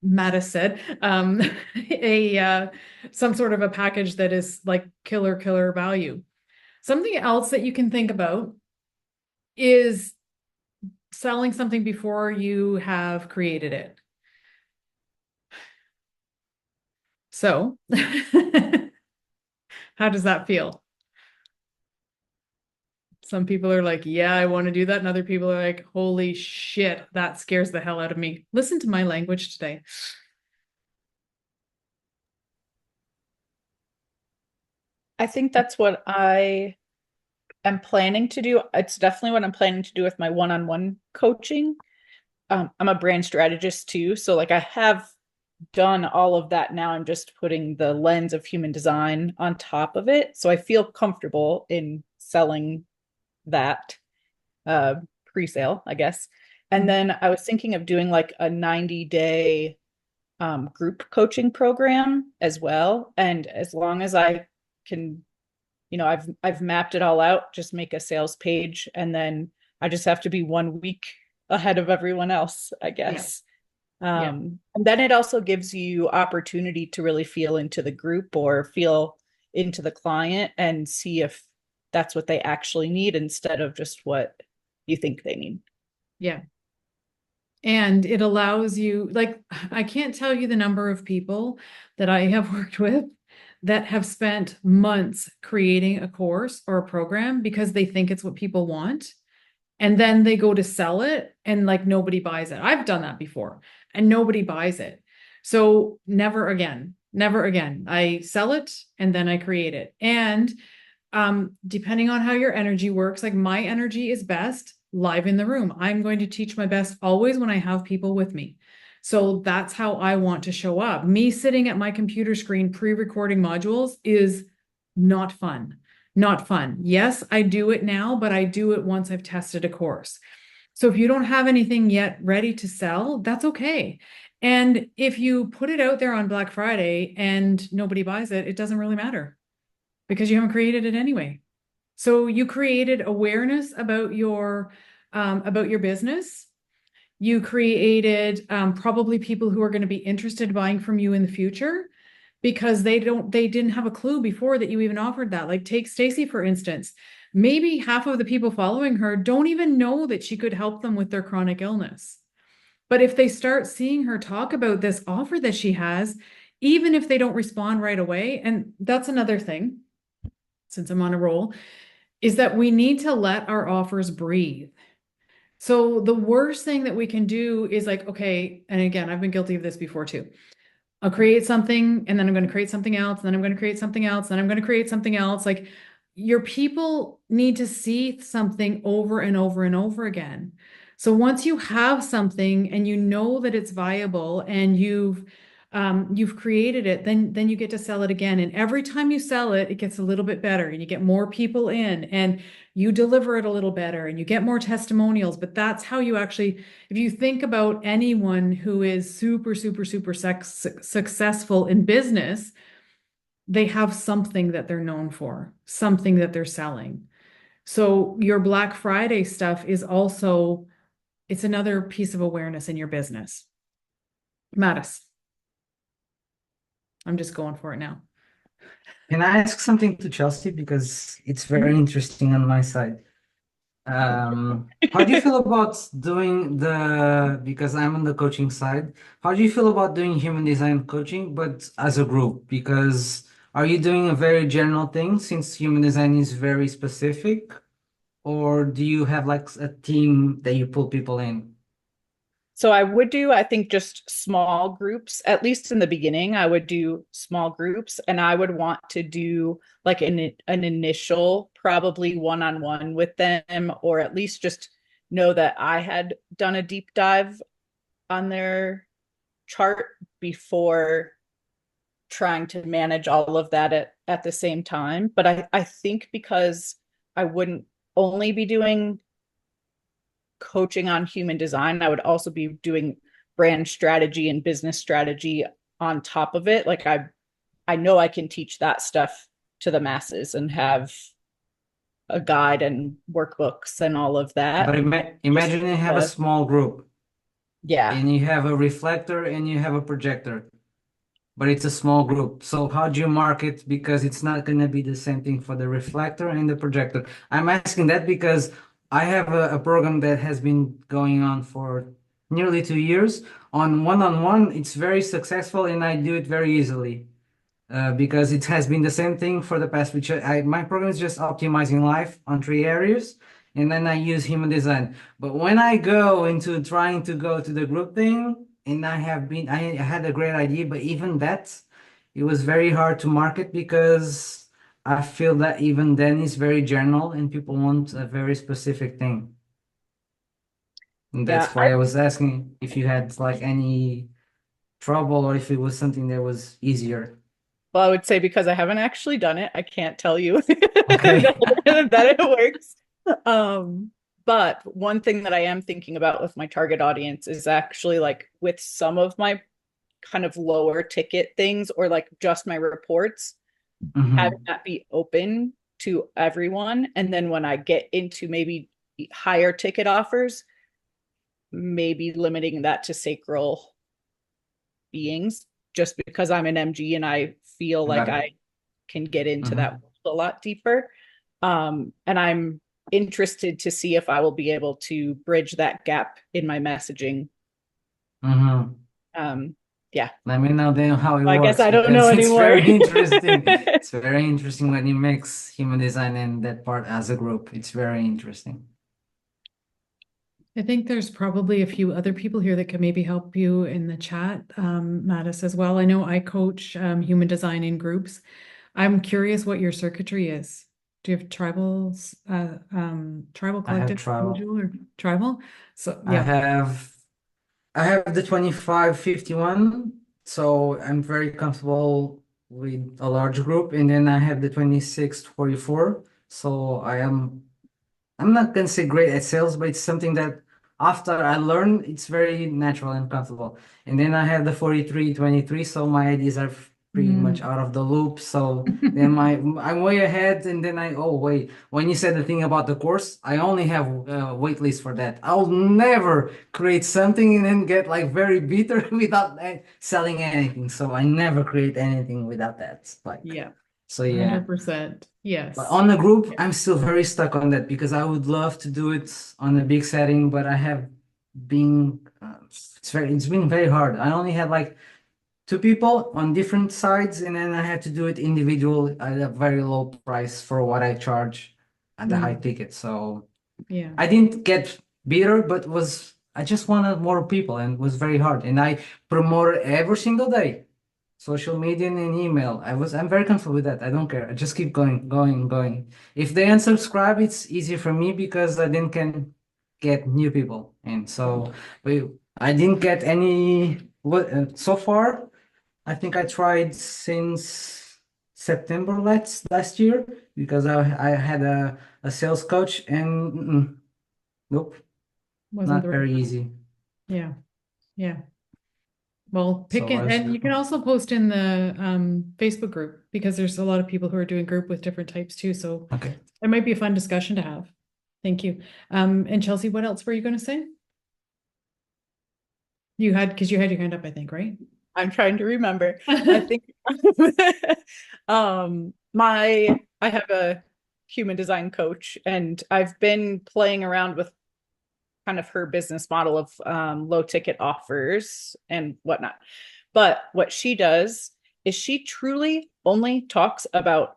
Mattis said, a some sort of a package that is like killer value. Something else that you can think about is selling something before you have created it. So, how does that feel? Some people are like, yeah, I want to do that. And other people are like, holy shit, that scares the hell out of me. Listen to my language today. I think that's what I am planning to do. It's definitely what I'm planning to do with my one-on-one coaching. I'm a brand strategist too, so like I have done all of that. Now I'm just putting the lens of human design on top of it, so I feel comfortable in selling that pre-sale, I guess. And then I was thinking of doing like a 90-day group coaching program as well. And as long as I can, I've mapped it all out, just make a sales page, and then I just have to be 1 week ahead of everyone else, I guess. Yeah. And then it also gives you opportunity to really feel into the group or feel into the client and see if that's what they actually need instead of just what you think they need. Yeah. And it allows you, like, I can't tell you the number of people that I have worked with that have spent months creating a course or a program because they think it's what people want. And then they go to sell it and like nobody buys it. I've done that before and nobody buys it. So never again, never again. I sell it and then I create it. And depending on how your energy works, like my energy is best live in the room. I'm going to teach my best always when I have people with me. So that's how I want to show up. Me sitting at my computer screen pre-recording modules is not fun. Not fun. Yes, I do it now, but I do it once I've tested a course. So if you don't have anything yet ready to sell, that's okay. And if you put it out there on Black Friday and nobody buys it, it doesn't really matter because you haven't created it anyway. So you created awareness about your business. You created probably people who are going to be interested in buying from you in the future because they didn't have a clue before that you even offered that. Like take Stacy, for instance. Maybe half of the people following her don't even know that she could help them with their chronic illness. But if they start seeing her talk about this offer that she has, even if they don't respond right away, and that's another thing, since I'm on a roll, is that we need to let our offers breathe. So the worst thing that we can do is like, okay, and again, I've been guilty of this before too. I'll create something and then I'm going to create something else, and then I'm going to create something else, and then I'm going to create something else. Like your people need to see something over and over and over again. So once you have something and you know that it's viable and you've created it, then you get to sell it again. And every time you sell it, it gets a little bit better and you get more people in and you deliver it a little better and you get more testimonials. But that's how you actually, if you think about anyone who is super, super, super successful in business, they have something that they're known for, something that they're selling. So your Black Friday stuff is also, it's another piece of awareness in your business. Mattis. I'm just going for it now. Can I ask something to Chelsea? Because it's very interesting on my side. How do you feel about doing because I'm on the coaching side, how do you feel about doing human design coaching, but as a group? Because are you doing a very general thing since human design is very specific, or do you have like a team that you pull people in? So I would do, I think, just small groups, at least in the beginning. I would do small groups and I would want to do like an initial, probably one-on-one with them, or at least just know that I had done a deep dive on their chart before trying to manage all of that at the same time. But I think because I wouldn't only be doing coaching on human design, I would also be doing brand strategy and business strategy on top of it. Like I know I can teach that stuff to the masses and have a guide and workbooks and all of that. But imagine you have a small group. Yeah. And you have a reflector and you have a projector, but it's a small group. So how do you market? Because it's not going to be the same thing for the reflector and the projector. I'm asking that because I have a program that has been going on for nearly 2 years. On one-on-one, it's very successful and I do it very easily. Because it has been the same thing for the past, which my program is just optimizing life on 3 areas, and then I use human design. But when I go into trying to go to the group thing, and I had a great idea, but even that, it was very hard to market because I feel that even then it's very general and people want a very specific thing. And that's why I was asking if you had like any trouble or if it was something that was easier. Well, I would say because I haven't actually done it, I can't tell you Okay. that it works. But one thing that I am thinking about with my target audience is actually like with some of my kind of lower ticket things or like just my reports, having that be open to everyone. And then when I get into maybe higher ticket offers, maybe limiting that to sacral beings, just because I'm an MG and I feel like I can get into that world a lot deeper. And I'm interested to see if I will be able to bridge that gap in my messaging Mm-hmm. Yeah, Let me know then how it I guess works I don't know because it's anymore. very interesting. It's very interesting when you mix human design and that part as a group. It's very interesting. I think there's probably a few other people here that could maybe help you in the chat, Mattis as well. I know I coach human design in groups. I'm curious what your circuitry is. Do you have tribals, tribal, I have collective, travel. individual, or tribal? So I yeah. have I have the 2551, so I'm very comfortable with a large group, and then I have the 2644. So I'm not gonna say great at sales, but it's something that after I learn, it's very natural and comfortable. And then I have the 4323, so my ideas are pretty much out of the loop. So then I'm way ahead, and then oh wait, when you said the thing about the course, I only have a wait list for that. I'll never create something and then get like very bitter without selling anything. So I never create anything without that. Like, Yeah, so yeah. 100%. But Yes. on the group, Yeah. I'm still very stuck on that because I would love to do it on a big setting, but I have been it's been very hard. I only had like two people on different sides, and then I had to do it individual at a very low price for what I charge at the high ticket. So Yeah. I didn't get bitter, but was I just wanted more people and it was very hard. And I promoted every single day social media and email. I'm very comfortable with that. I don't care. I just keep going, going, going. If they unsubscribe, it's easier for me because I then can get new people. And so I didn't get any so far. I think I tried since September last year because I had a sales coach and nope, Wasn't not the right very time. easy. Yeah. Yeah. Well, pick So I it, was and you can also post in the Facebook group because there's a lot of people who are doing group with different types too. So okay. it might be a fun discussion to have. Thank you. And Chelsea, what else were you going to say? Because you had your hand up, I think, right? I'm trying to remember. I think I have a human design coach, and I've been playing around with kind of her business model of low ticket offers and whatnot. But what she does is she truly only talks about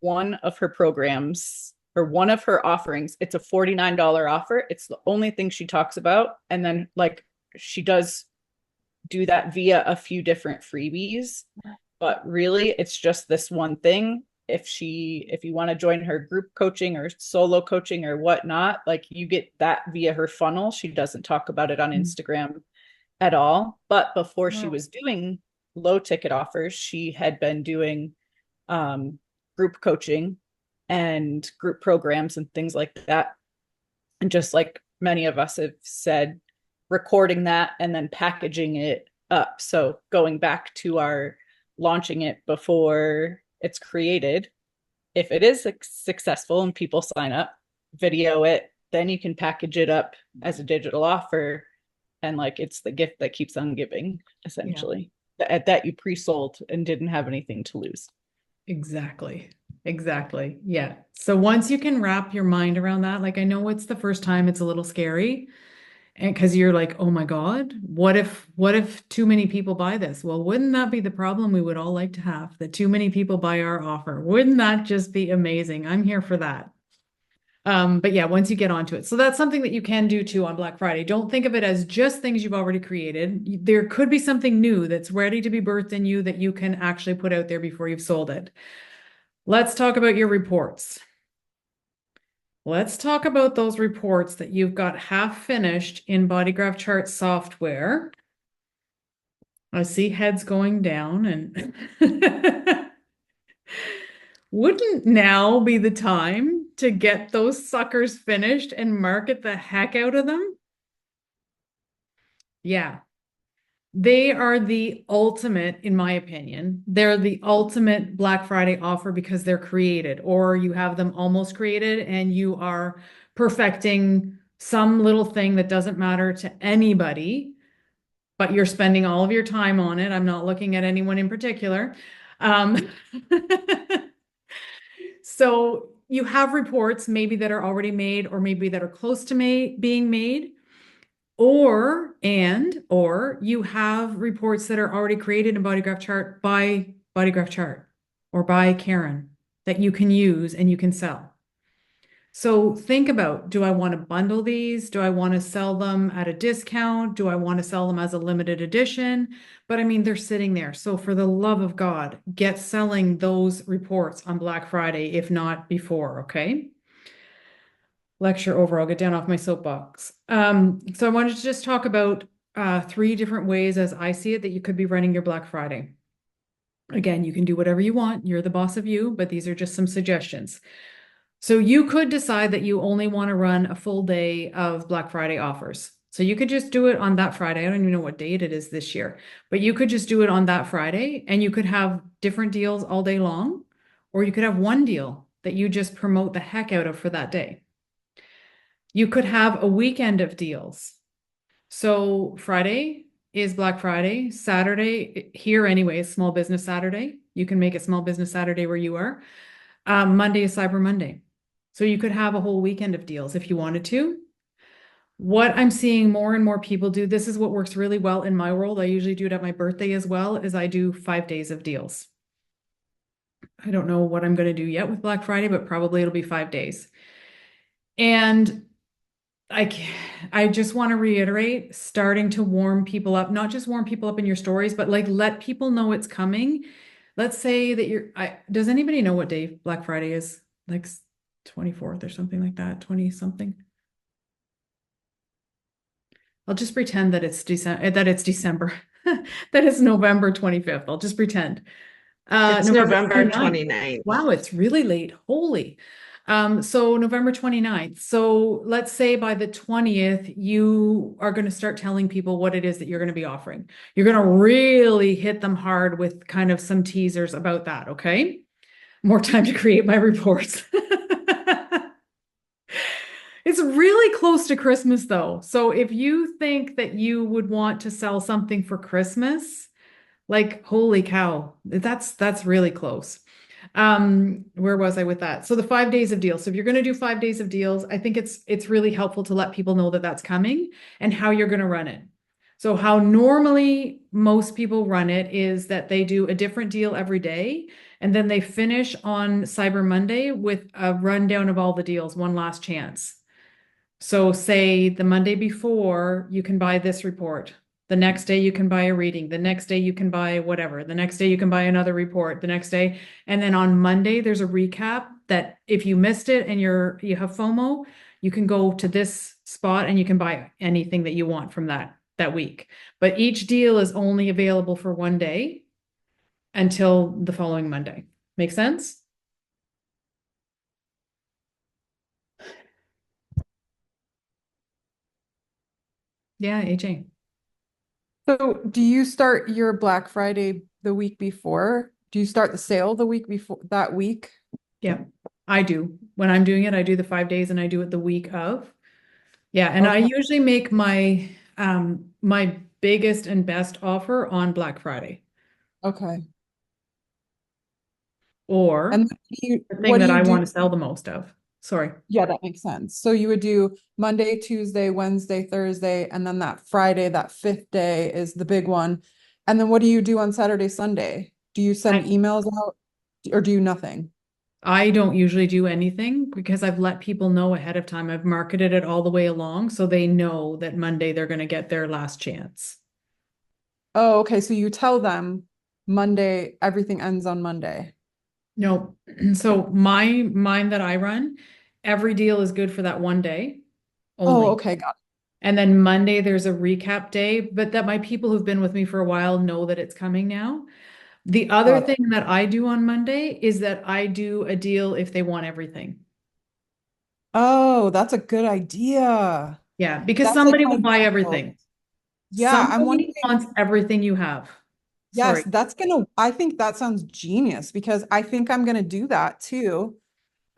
one of her programs or one of her offerings. It's a $49 offer. It's the only thing she talks about. And then like she does do that via a few different freebies, but really it's just this one thing. If you want to join her group coaching or solo coaching or whatnot, like you get that via her funnel. She doesn't talk about it on Instagram at all. But before she was doing low ticket offers, she had been doing group coaching and group programs and things like that. And just like many of us have said, recording that and then packaging it up. So going back to our launching it before it's created, if it is successful and people sign up, video it, then you can package it up as a digital offer. And like it's the gift that keeps on giving, essentially, that you pre-sold and didn't have anything to lose. Exactly. Exactly. Yeah. So once you can wrap your mind around that, like I know it's the first time it's a little scary. And because you're like, oh my God, what if too many people buy this? Well, wouldn't that be the problem we would all like to have? That too many people buy our offer. Wouldn't that just be amazing? I'm here for that. But yeah, once you get onto it. So that's something that you can do too on Black Friday. Don't think of it as just things you've already created. There could be something new that's ready to be birthed in you that you can actually put out there before you've sold it. Let's talk about your reports. Let's talk about those reports that you've got half finished in Bodygraph Chart software. I see heads going down and wouldn't now be the time to get those suckers finished and market the heck out of them? Yeah. They are the ultimate, in my opinion. They're the ultimate Black Friday offer because they're created, or you have them almost created and you are perfecting some little thing that doesn't matter to anybody, but you're spending all of your time on it. I'm not looking at anyone in particular. So you have reports maybe that are already made or maybe that are close to being made. or you have reports that are already created in Bodygraph Chart by Bodygraph Chart or by Karen that you can use and you can sell. So think about, do I want to bundle these? Do I want to sell them at a discount? Do I want to sell them as a limited edition? But I mean, they're sitting there. So for the love of God, get selling those reports on Black Friday, if not before, okay? Lecture over, I'll get down off my soapbox. So I wanted to just talk about 3 different ways as I see it that you could be running your Black Friday. Again, you can do whatever you want. You're the boss of you, but these are just some suggestions. So you could decide that you only want to run a full day of Black Friday offers. So you could just do it on that Friday. I don't even know what date it is this year, but you could just do it on that Friday and you could have different deals all day long, or you could have one deal that you just promote the heck out of for that day. You could have a weekend of deals. So Friday is Black Friday, Saturday here anyway, is Small Business Saturday. You can make it Small Business Saturday where you are. Monday is Cyber Monday. So you could have a whole weekend of deals if you wanted to. What I'm seeing more and more people do, this is what works really well in my world. I usually do it at my birthday as well, is I do 5 days of deals. I don't know what I'm going to do yet with Black Friday, but probably it'll be 5 days. And I just want to reiterate, starting to warm people up, not just warm people up in your stories, but like let people know it's coming. Let's say that does anybody know what day Black Friday is? Like 24th or something like that, 20 something. I'll just pretend that it's December, that it's November 25th. I'll just pretend. It's November 29th. 29th. Wow, it's really late. Holy. So November 29th. So let's say by the 20th, you are going to start telling people what it is that you're going to be offering. You're going to really hit them hard with kind of some teasers about that. Okay. More time to create my reports. It's really close to Christmas though. So if you think that you would want to sell something for Christmas, like holy cow, that's really close. Where was I with that? So the 5 days of deals. So if you're going to do 5 days of deals, I think it's really helpful to let people know that that's coming and how you're going to run it. So how normally most people run it is that they do a different deal every day, and then they finish on Cyber Monday with a rundown of all the deals, one last chance. So say the Monday before, you can buy this report. The next day you can buy a reading. The next day you can buy whatever. The next day you can buy another report. The next day. And then on Monday, there's a recap that if you missed it and you have FOMO, you can go to this spot and you can buy anything that you want from that week. But each deal is only available for one day until the following Monday. Make sense? Yeah, AJ. So do you start your Black Friday the week before? Do you start the sale the week before that week? Yeah, I do. When I'm doing it, I do the 5 days and I do it the week of. Yeah, and I Okay. usually make my my biggest and best offer on Black Friday Okay. or And the thing what do that you I do? want to sell the most of. Sorry. Yeah, that makes sense. So you would do Monday, Tuesday, Wednesday, Thursday, and then that Friday, that 5th day is the big one. And then what do you do on Saturday, Sunday? Do you send emails out or do you nothing? I don't usually do anything because I've let people know ahead of time. I've marketed it all the way along so they know that Monday they're going to get their last chance. Oh, okay. So you tell them Monday, everything ends on Monday. No. So mine that I run, every deal is good for that one day only. Oh, okay. Got And then Monday, there's a recap day, but that my people who've been with me for a while know that it's coming now. The other it. thing that I do on Monday is that I do a deal if they want everything. Oh, that's a good idea. Yeah, because That's like somebody my will buy goal. everything. Yeah, I'm Somebody wondering. wants everything you have. Yes, Sorry. I think that sounds genius because I think I'm gonna do that too.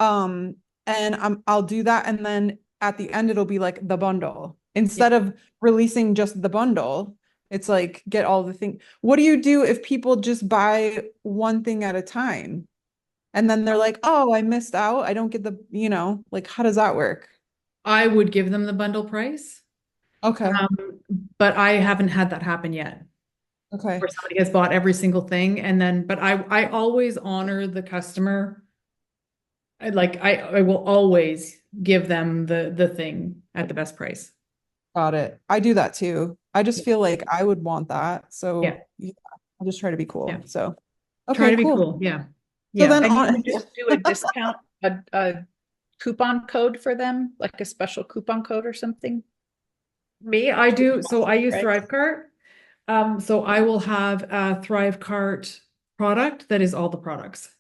Um, and I'll do that and then at the end it'll be like the bundle. Instead of releasing just the bundle, it's like get all the things. What do you do if people just buy one thing at a time? And then they're like, "Oh, I missed out. I don't get the, like how does that work?" I would give them the bundle price. Okay. But I haven't had that happen yet, Okay. where somebody has bought every single thing and then, but I always honor the customer. I will always give them the thing at the best price. Got it. I do that too. I just feel like I would want that. Yeah. So yeah, I'll just try to be cool. Yeah. So Try okay, to be cool. cool. Yeah. So Yeah. then And you on would just do a discount, a coupon code for them, like a special coupon code or something? Me, I do. So I use Right. ThriveCart. So I will have a ThriveCart product that is all the products.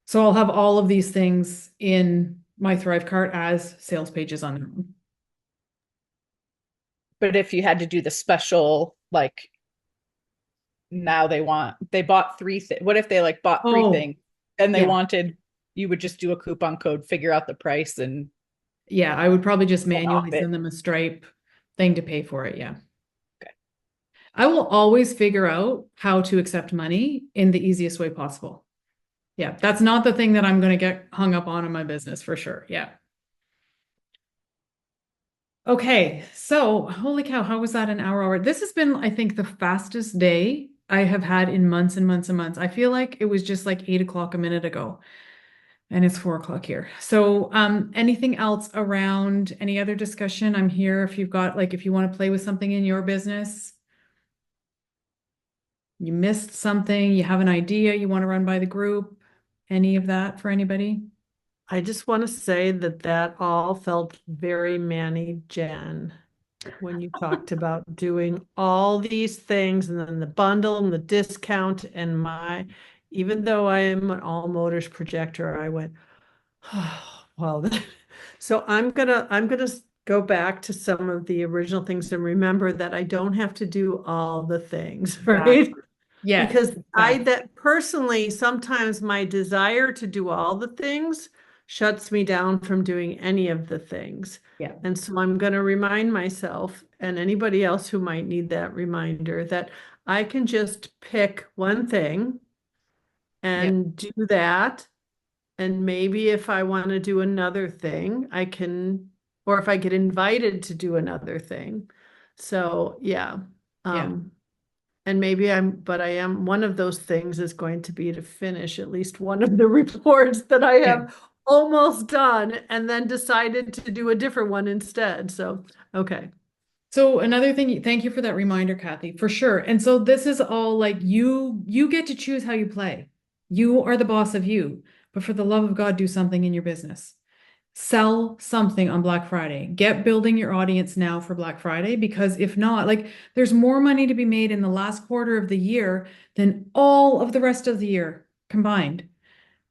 So I'll have all of these things in my ThriveCart as sales pages on their own. But if you had to do the special, like now they bought what if they like bought three Oh, things and they yeah. wanted, you would just do a coupon code, figure out the price and Yeah, I would probably just off manually it. send them a Stripe thing to pay for it. Yeah. Okay. I will always figure out how to accept money in the easiest way possible. Yeah, that's not the thing that I'm going to get hung up on in my business for sure. Yeah. Okay, so holy cow, how was that an hour? This has been, I think, the fastest day I have had in months and months and months. I feel like it was just like 8 o'clock a minute ago, and it's 4 o'clock here. So, anything else around any other discussion? I'm here if you've got like if you want to play with something in your business. You missed something, you have an idea you want to run by the group, any of that for anybody? I just want to say that that all felt very Manny Jen when you talked about doing all these things and then the bundle and the discount and even though I am an all motors projector, I went, oh, well, so I'm gonna go back to some of the original things and remember that I don't have to do all the things, right? Yeah. Because exactly. that personally, sometimes my desire to do all the things shuts me down from doing any of the things. Yeah. And so I'm going to remind myself and anybody else who might need that reminder that I can just pick one thing and do that. And maybe if I want to do another thing, I can, or if I get invited to do another thing. So yeah. Yeah. And maybe but I am, one of those things is going to be to finish at least one of the reports that I have almost done and then decided to do a different one instead. So, okay. So another thing, thank you for that reminder, Kathy, for sure. And so this is all like you get to choose how you play. You are the boss of you, but for the love of God, do something in your business. Sell something on Black Friday. Get building your audience now for Black Friday, because if not, like there's more money to be made in the last quarter of the year than all of the rest of the year combined.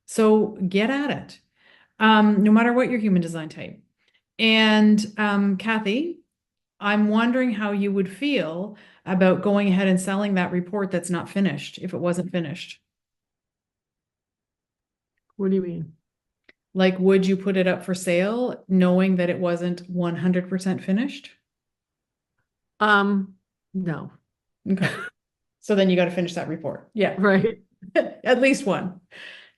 So get at it, no matter what your human design type. And Kathy, I'm wondering how you would feel about going ahead and selling that report that's not finished if it wasn't finished. What do you mean? Like, would you put it up for sale knowing that it wasn't 100% finished? No. Okay. So then you got to finish that report. Yeah. Right. At least one.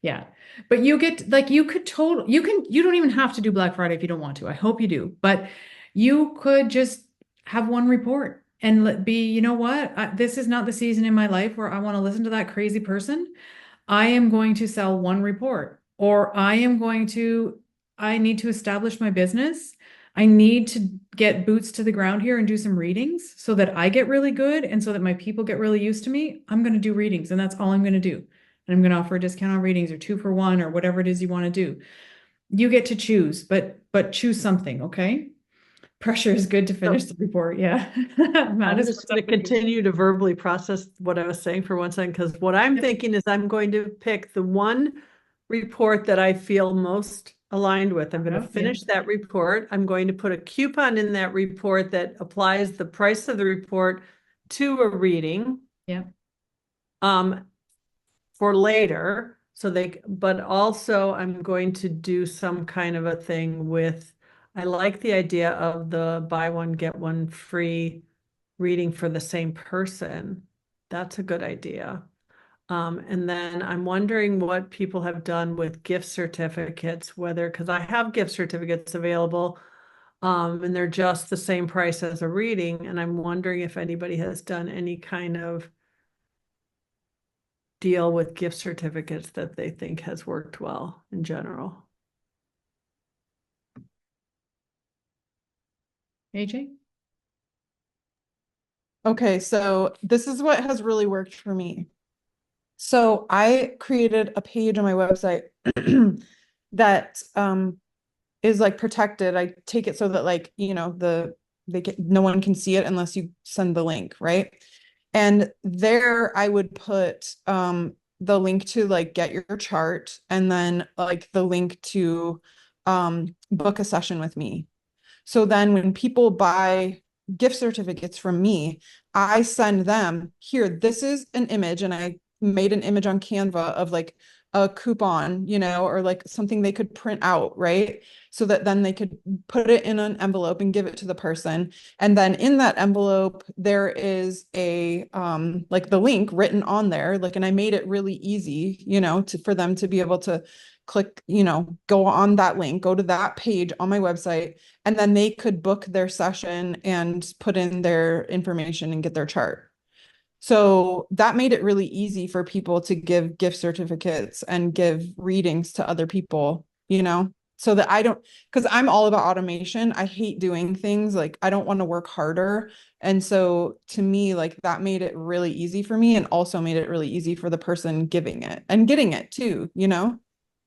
Yeah. But you get like you don't even have to do Black Friday if you don't want to. I hope you do. But you could just have one report and you know what? This is not the season in my life where I want to listen to that crazy person. I am going to sell one report, or I need to establish my business. I need to get boots to the ground here and do some readings so that I get really good and so that my people get really used to me. I'm going to do readings, and that's all I'm going to do. And I'm going to offer a discount on readings or 2 for 1 or whatever it is you want to do. You get to choose, but choose something, okay? Pressure is good to finish the report. Yeah. I'm just going to continue to verbally process what I was saying for 1 second, because what I'm thinking is I'm going to pick the one report that I feel most aligned with. I'm going to finish that report. I'm going to put a coupon in that report that applies the price of the report to a reading. Yeah. For later. But also I'm going to do some kind of a thing with, I like the idea of the buy one, get one free reading for the same person. That's a good idea. And then I'm wondering what people have done with gift certificates, because I have gift certificates available. And they're just the same price as a reading. And I'm wondering if anybody has done any kind of deal with gift certificates that they think has worked well in general. AJ? Okay, so this is what has really worked for me. So I created a page on my website that is like protected. I take it so that like, you know, no one can see it unless you send the link, right? And there I would put the link to like get your chart and then like the link to book a session with me. So then when people buy gift certificates from me, I send them here, this is an image, and I made an image on Canva of like a coupon, you know, or like something they could print out, right? So that then they could put it in an envelope and give it to the person. And then in that envelope, there is a like the link written on there, like, and I made it really easy, you know, for them to be able to click, you know, go on that link, go to that page on my website, and then they could book their session and put in their information and get their chart. So that made it really easy for people to give gift certificates and give readings to other people, you know, so that I don't, because I'm all about automation. I hate doing things like I don't want to work harder. And so to me, like that made it really easy for me and also made it really easy for the person giving it and getting it too, you know?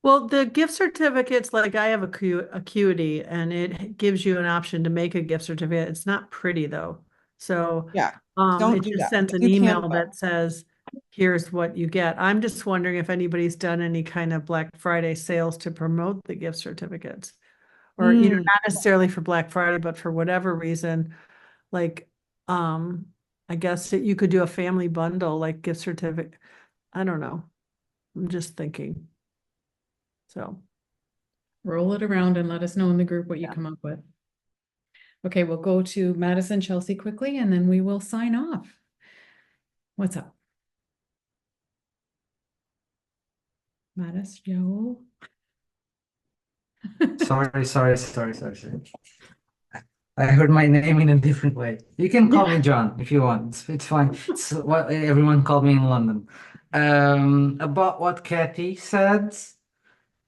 Well, the gift certificates, like I have Acuity, and it gives you an option to make a gift certificate. It's not pretty though. So Yeah. Don't it do just that. sends an Do email Canva. that says, here's what you get. I'm just wondering if anybody's done any kind of Black Friday sales to promote the gift certificates. Or, you know, Mm. not necessarily for Black Friday, but for whatever reason, like I guess that you could do a family bundle like gift certificate. I don't know. I'm just thinking. So Roll it around and let us know in the group what you Yeah. come up with. Okay, we'll go to Madison, Chelsea quickly, and then we will sign off. What's up? Madison, Joel? Sorry. I heard my name in a different way. You can call me John if you want. It's fine. It's what everyone called me in London. About what Kathy said,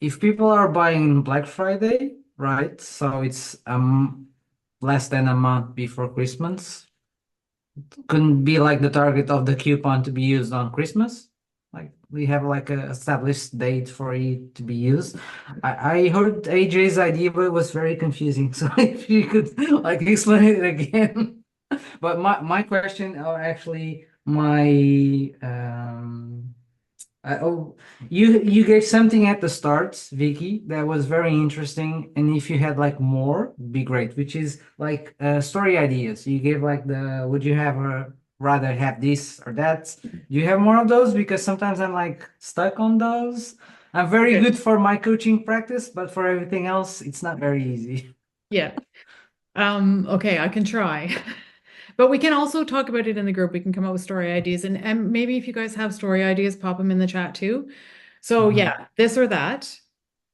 if people are buying Black Friday, right? So it's less than a month before Christmas. Couldn't be like the target of the coupon to be used on Christmas. Like we have like a established date for it to be used. I heard AJ's idea, but it was very confusing. So if you could like explain it again. But my question, or actually my oh, you gave something at the start, Vicky, that was very interesting. And if you had like more, it'd be great. Which is like story ideas. You gave like the would you have rather have this or that? Do you have more of those? Because sometimes I'm like stuck on those. I'm very Okay. good for my coaching practice, but for everything else, it's not very easy. Yeah. Okay, I can try. But we can also talk about it in the group. We can come up with story ideas and maybe if you guys have story ideas, pop them in the chat too. So Mhm. yeah, this or that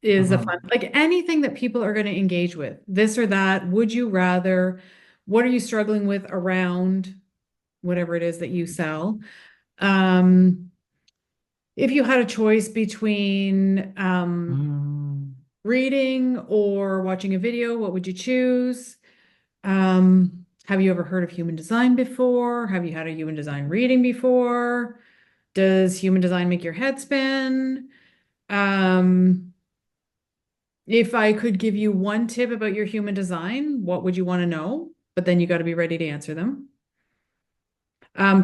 is a Mhm. fun, like anything that people are going to engage with. This or that, would you rather? What are you struggling with around whatever it is that you sell? Um, if you had a choice between Mm. reading or watching a video, what would you choose? Have you ever heard of human design before? Have you had a human design reading before? Does human design make your head spin? If I could give you one tip about your human design, what would you want to know? But then you got to be ready to answer them.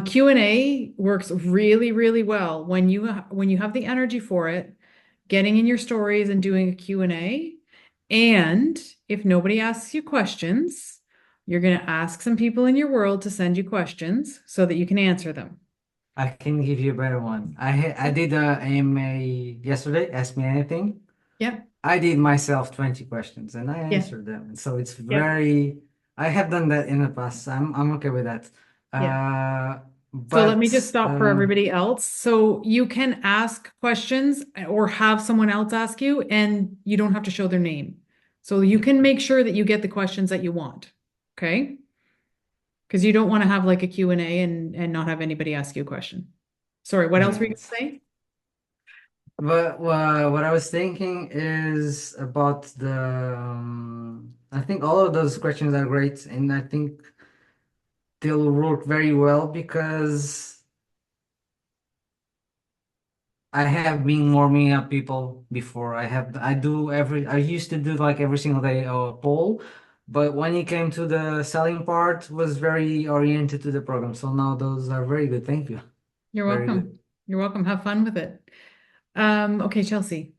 Q&A works really, really well when you have the energy for it, getting in your stories and doing a Q&A. And if nobody asks you questions, you're going to ask some people in your world to send you questions so that you can answer them. I can give you a better one. I did a AMA yesterday. Ask me anything. Yeah, I did myself 20 questions and I yeah, answered them. So it's yeah, very, I have done that in the past. I'm okay with that. yeah. Uh, So let me just but stop for everybody else. So you can ask questions or have someone else ask you, and you don't have to show their name. So you can make sure that you get the questions that you want. Okay? Because you don't want to have like a Q&A and not have anybody ask you a question. Sorry, what else were you going to say? But what I was thinking is about I think all of those questions are great, and I think they'll work very well because I have been warming up people before. I used to do like every single day a poll, but when it came to the selling part, was very oriented to the program. So now those are very good. Thank you. You're Very welcome. good. You're welcome. Have fun with it. Okay, Chelsea,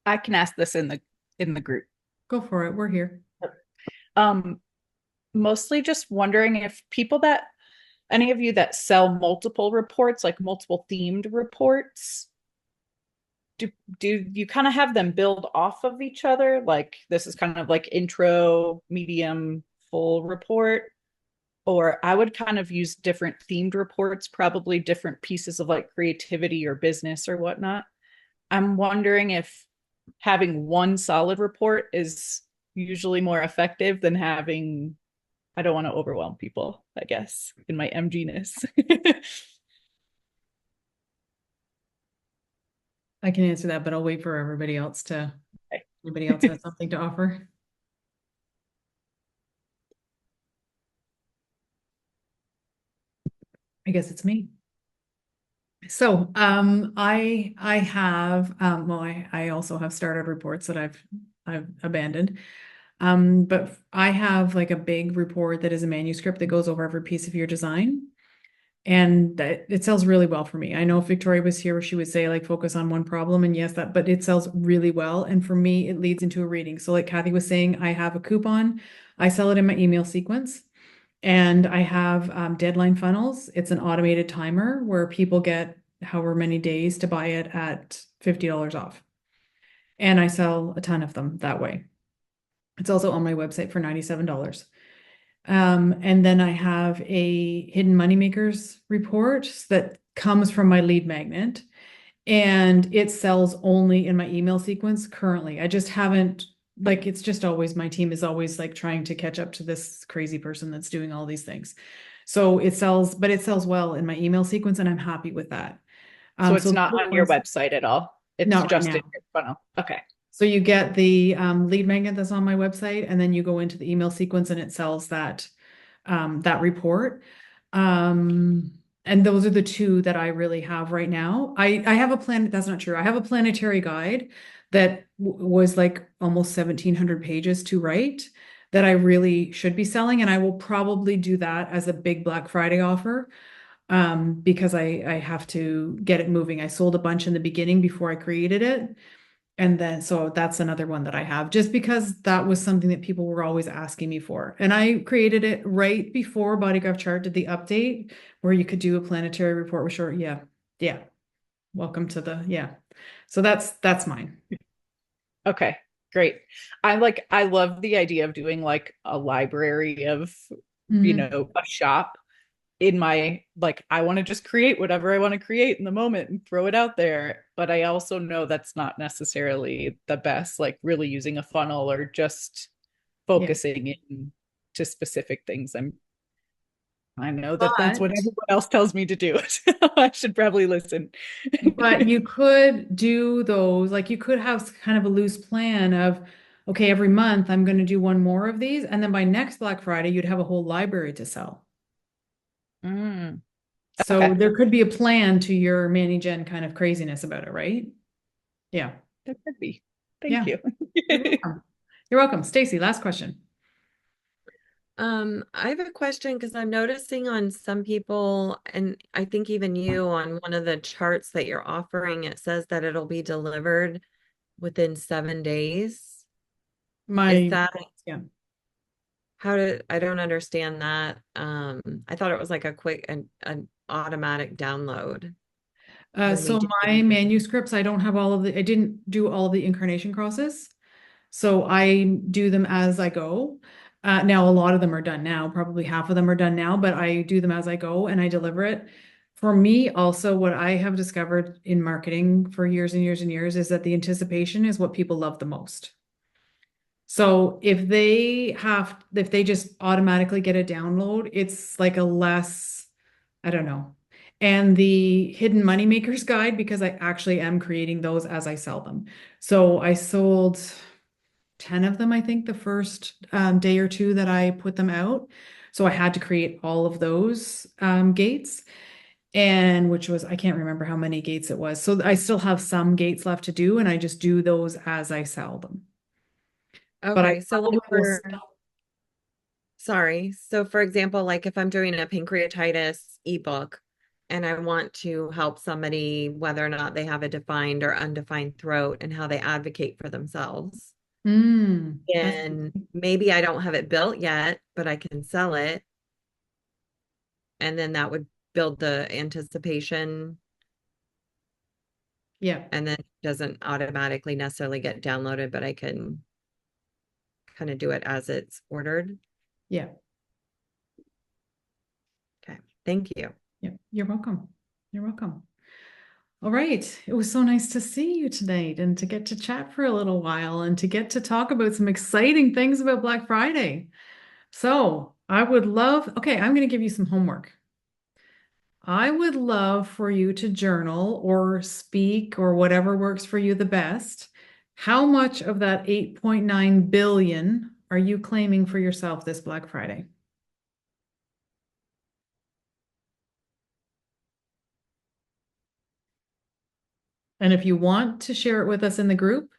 I can ask this in the group. go for it. We're here. Mostly just wondering if any of you that sell multiple reports, like multiple themed reports, do you kind of have them build off of each other? Like this is kind of like intro, medium, full report. Or I would kind of use different themed reports, probably different pieces of like creativity or business or whatnot. I'm wondering if having one solid report is usually more effective than having, I don't want to overwhelm people, I guess, in my MG-ness. I can answer that, but I'll wait for everybody else to, Okay. anybody else has something to offer. I guess it's me. So, I have, well, I also have started reports that I've abandoned. But I have like a big report that is a manuscript that goes over every piece of your design. And it sells really well for me. I know if Victoria was here, she would say like focus on one problem, and yes, but it sells really well. And for me, it leads into a reading. So like Kathy was saying, I have a coupon. I sell it in my email sequence. And I have deadline funnels. It's an automated timer where people get however many days to buy it at $50 off. And I sell a ton of them that way. It's also on my website for $97. And then I have a hidden moneymakers report that comes from my lead magnet, and it sells only in my email sequence currently. I just haven't, like, it's just always, my team is always like trying to catch up to this crazy person that's doing all these things. So it sells, but it sells well in my email sequence, and I'm happy with that. So it's not the on your ones- website at all. It's Not right just now. in your funnel. Okay. So you get the lead magnet that's on my website, and then you go into the email sequence and it sells that report. And those are the two that I really have right now. I have a plan, that's not true. I have a planetary guide that was like almost 1,700 pages to write that I really should be selling, and I will probably do that as a big Black Friday offer. Because I have to get it moving. I sold a bunch in the beginning before I created it. And then, so that's another one that I have, just because that was something that people were always asking me for. And I created it right before Bodygraph Chart did the update where you could do a planetary report with short. Yeah. Yeah. Welcome to the, yeah. So that's mine. Okay, great. I love the idea of doing like a library of, Mhm. a shop in my, like, I want to just create whatever I want to create in the moment and throw it out there. But I also know that's not necessarily the best, like really using a funnel or just focusing in to specific things. I know that that's what But everyone else tells me to do. So I should probably listen. But you could do those, like you could have kind of a loose plan of, okay, every month I'm going to do one more of these. And then by next Black Friday, you'd have a whole library to sell. Mm, So okay. there could be a plan to your Manny Gen kind of craziness about it, right? Yeah. That could be. Yeah. Thank you. You're welcome. You're welcome. Stacy, last question. I have a question because I'm noticing on some people, and I think even you on one of the charts that you're offering, it says that it'll be delivered within 7 days. Is that Yeah. I don't understand that. I thought it was like a quick an automatic download. when we So do my the- manuscripts, I don't have I didn't do all of the incarnation crosses. So I do them as I go. Now a lot of them are done now, probably half of them are done now, but I do them as I go and I deliver it. For me, also, what I have discovered in marketing for years and years and years is that the anticipation is what people love the most. So if they just automatically get a download, it's like a less, I don't know. And the hidden money makers guide, because I actually am creating those as I sell them. So I sold 10 of them, I think, the first day or two that I put them out. So I had to create all of those gates, and which was, I can't remember how many gates it was. So I still have some gates left to do, and I just do those as I sell them. But I Okay, so like probably will for, sorry. So for example, like if I'm doing a pancreatitis ebook and I want to help somebody, whether or not they have a defined or undefined throat and how they advocate for themselves. that's And maybe I don't have it built yet, but I can sell it. And then that would build the anticipation, yeah. and then it doesn't automatically necessarily get downloaded, but I can kind of do it as it's ordered. Yeah. Okay, thank you. Yeah. You're welcome. You're welcome. All right. It was so nice to see you tonight and to get to chat for a little while and to get to talk about some exciting things about Black Friday. So I would love, okay, I'm going to give you some homework. I would love for you to journal or speak or whatever works for you the best. How much of that 8.9 billion are you claiming for yourself this Black Friday? And if you want to share it with us in the group,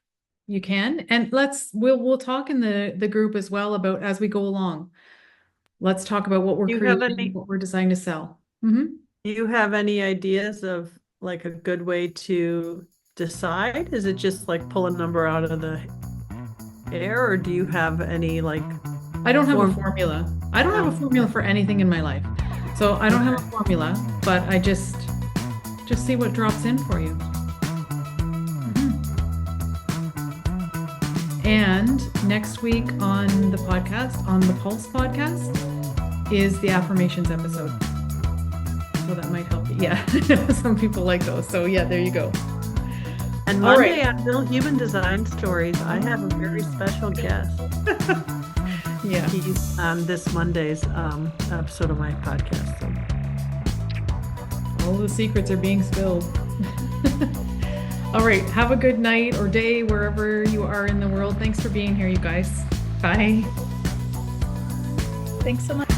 you can. And we'll talk in the group as well about as we go along. Let's talk about what we're Do you have creating, what we're designing to sell. Mm-hmm. Do you have any ideas of like a good way to decide? Is it just like pull a number out of the air, or do you have any like? I don't have a formula. I don't have a formula for anything in my life. So I don't have a formula, but I just see what drops in for you. And next week on the podcast, on the Pulse podcast, is the affirmations episode. So that might help you. Yeah, some people like those. So yeah, there you go. And All Monday right. on Real Human Design Stories, I have a very special guest. Yeah. He's on this Monday's episode of my podcast. So. All the secrets are being spilled. All right. Have a good night or day wherever you are in the world. Thanks for being here, you guys. Bye. Thanks so much.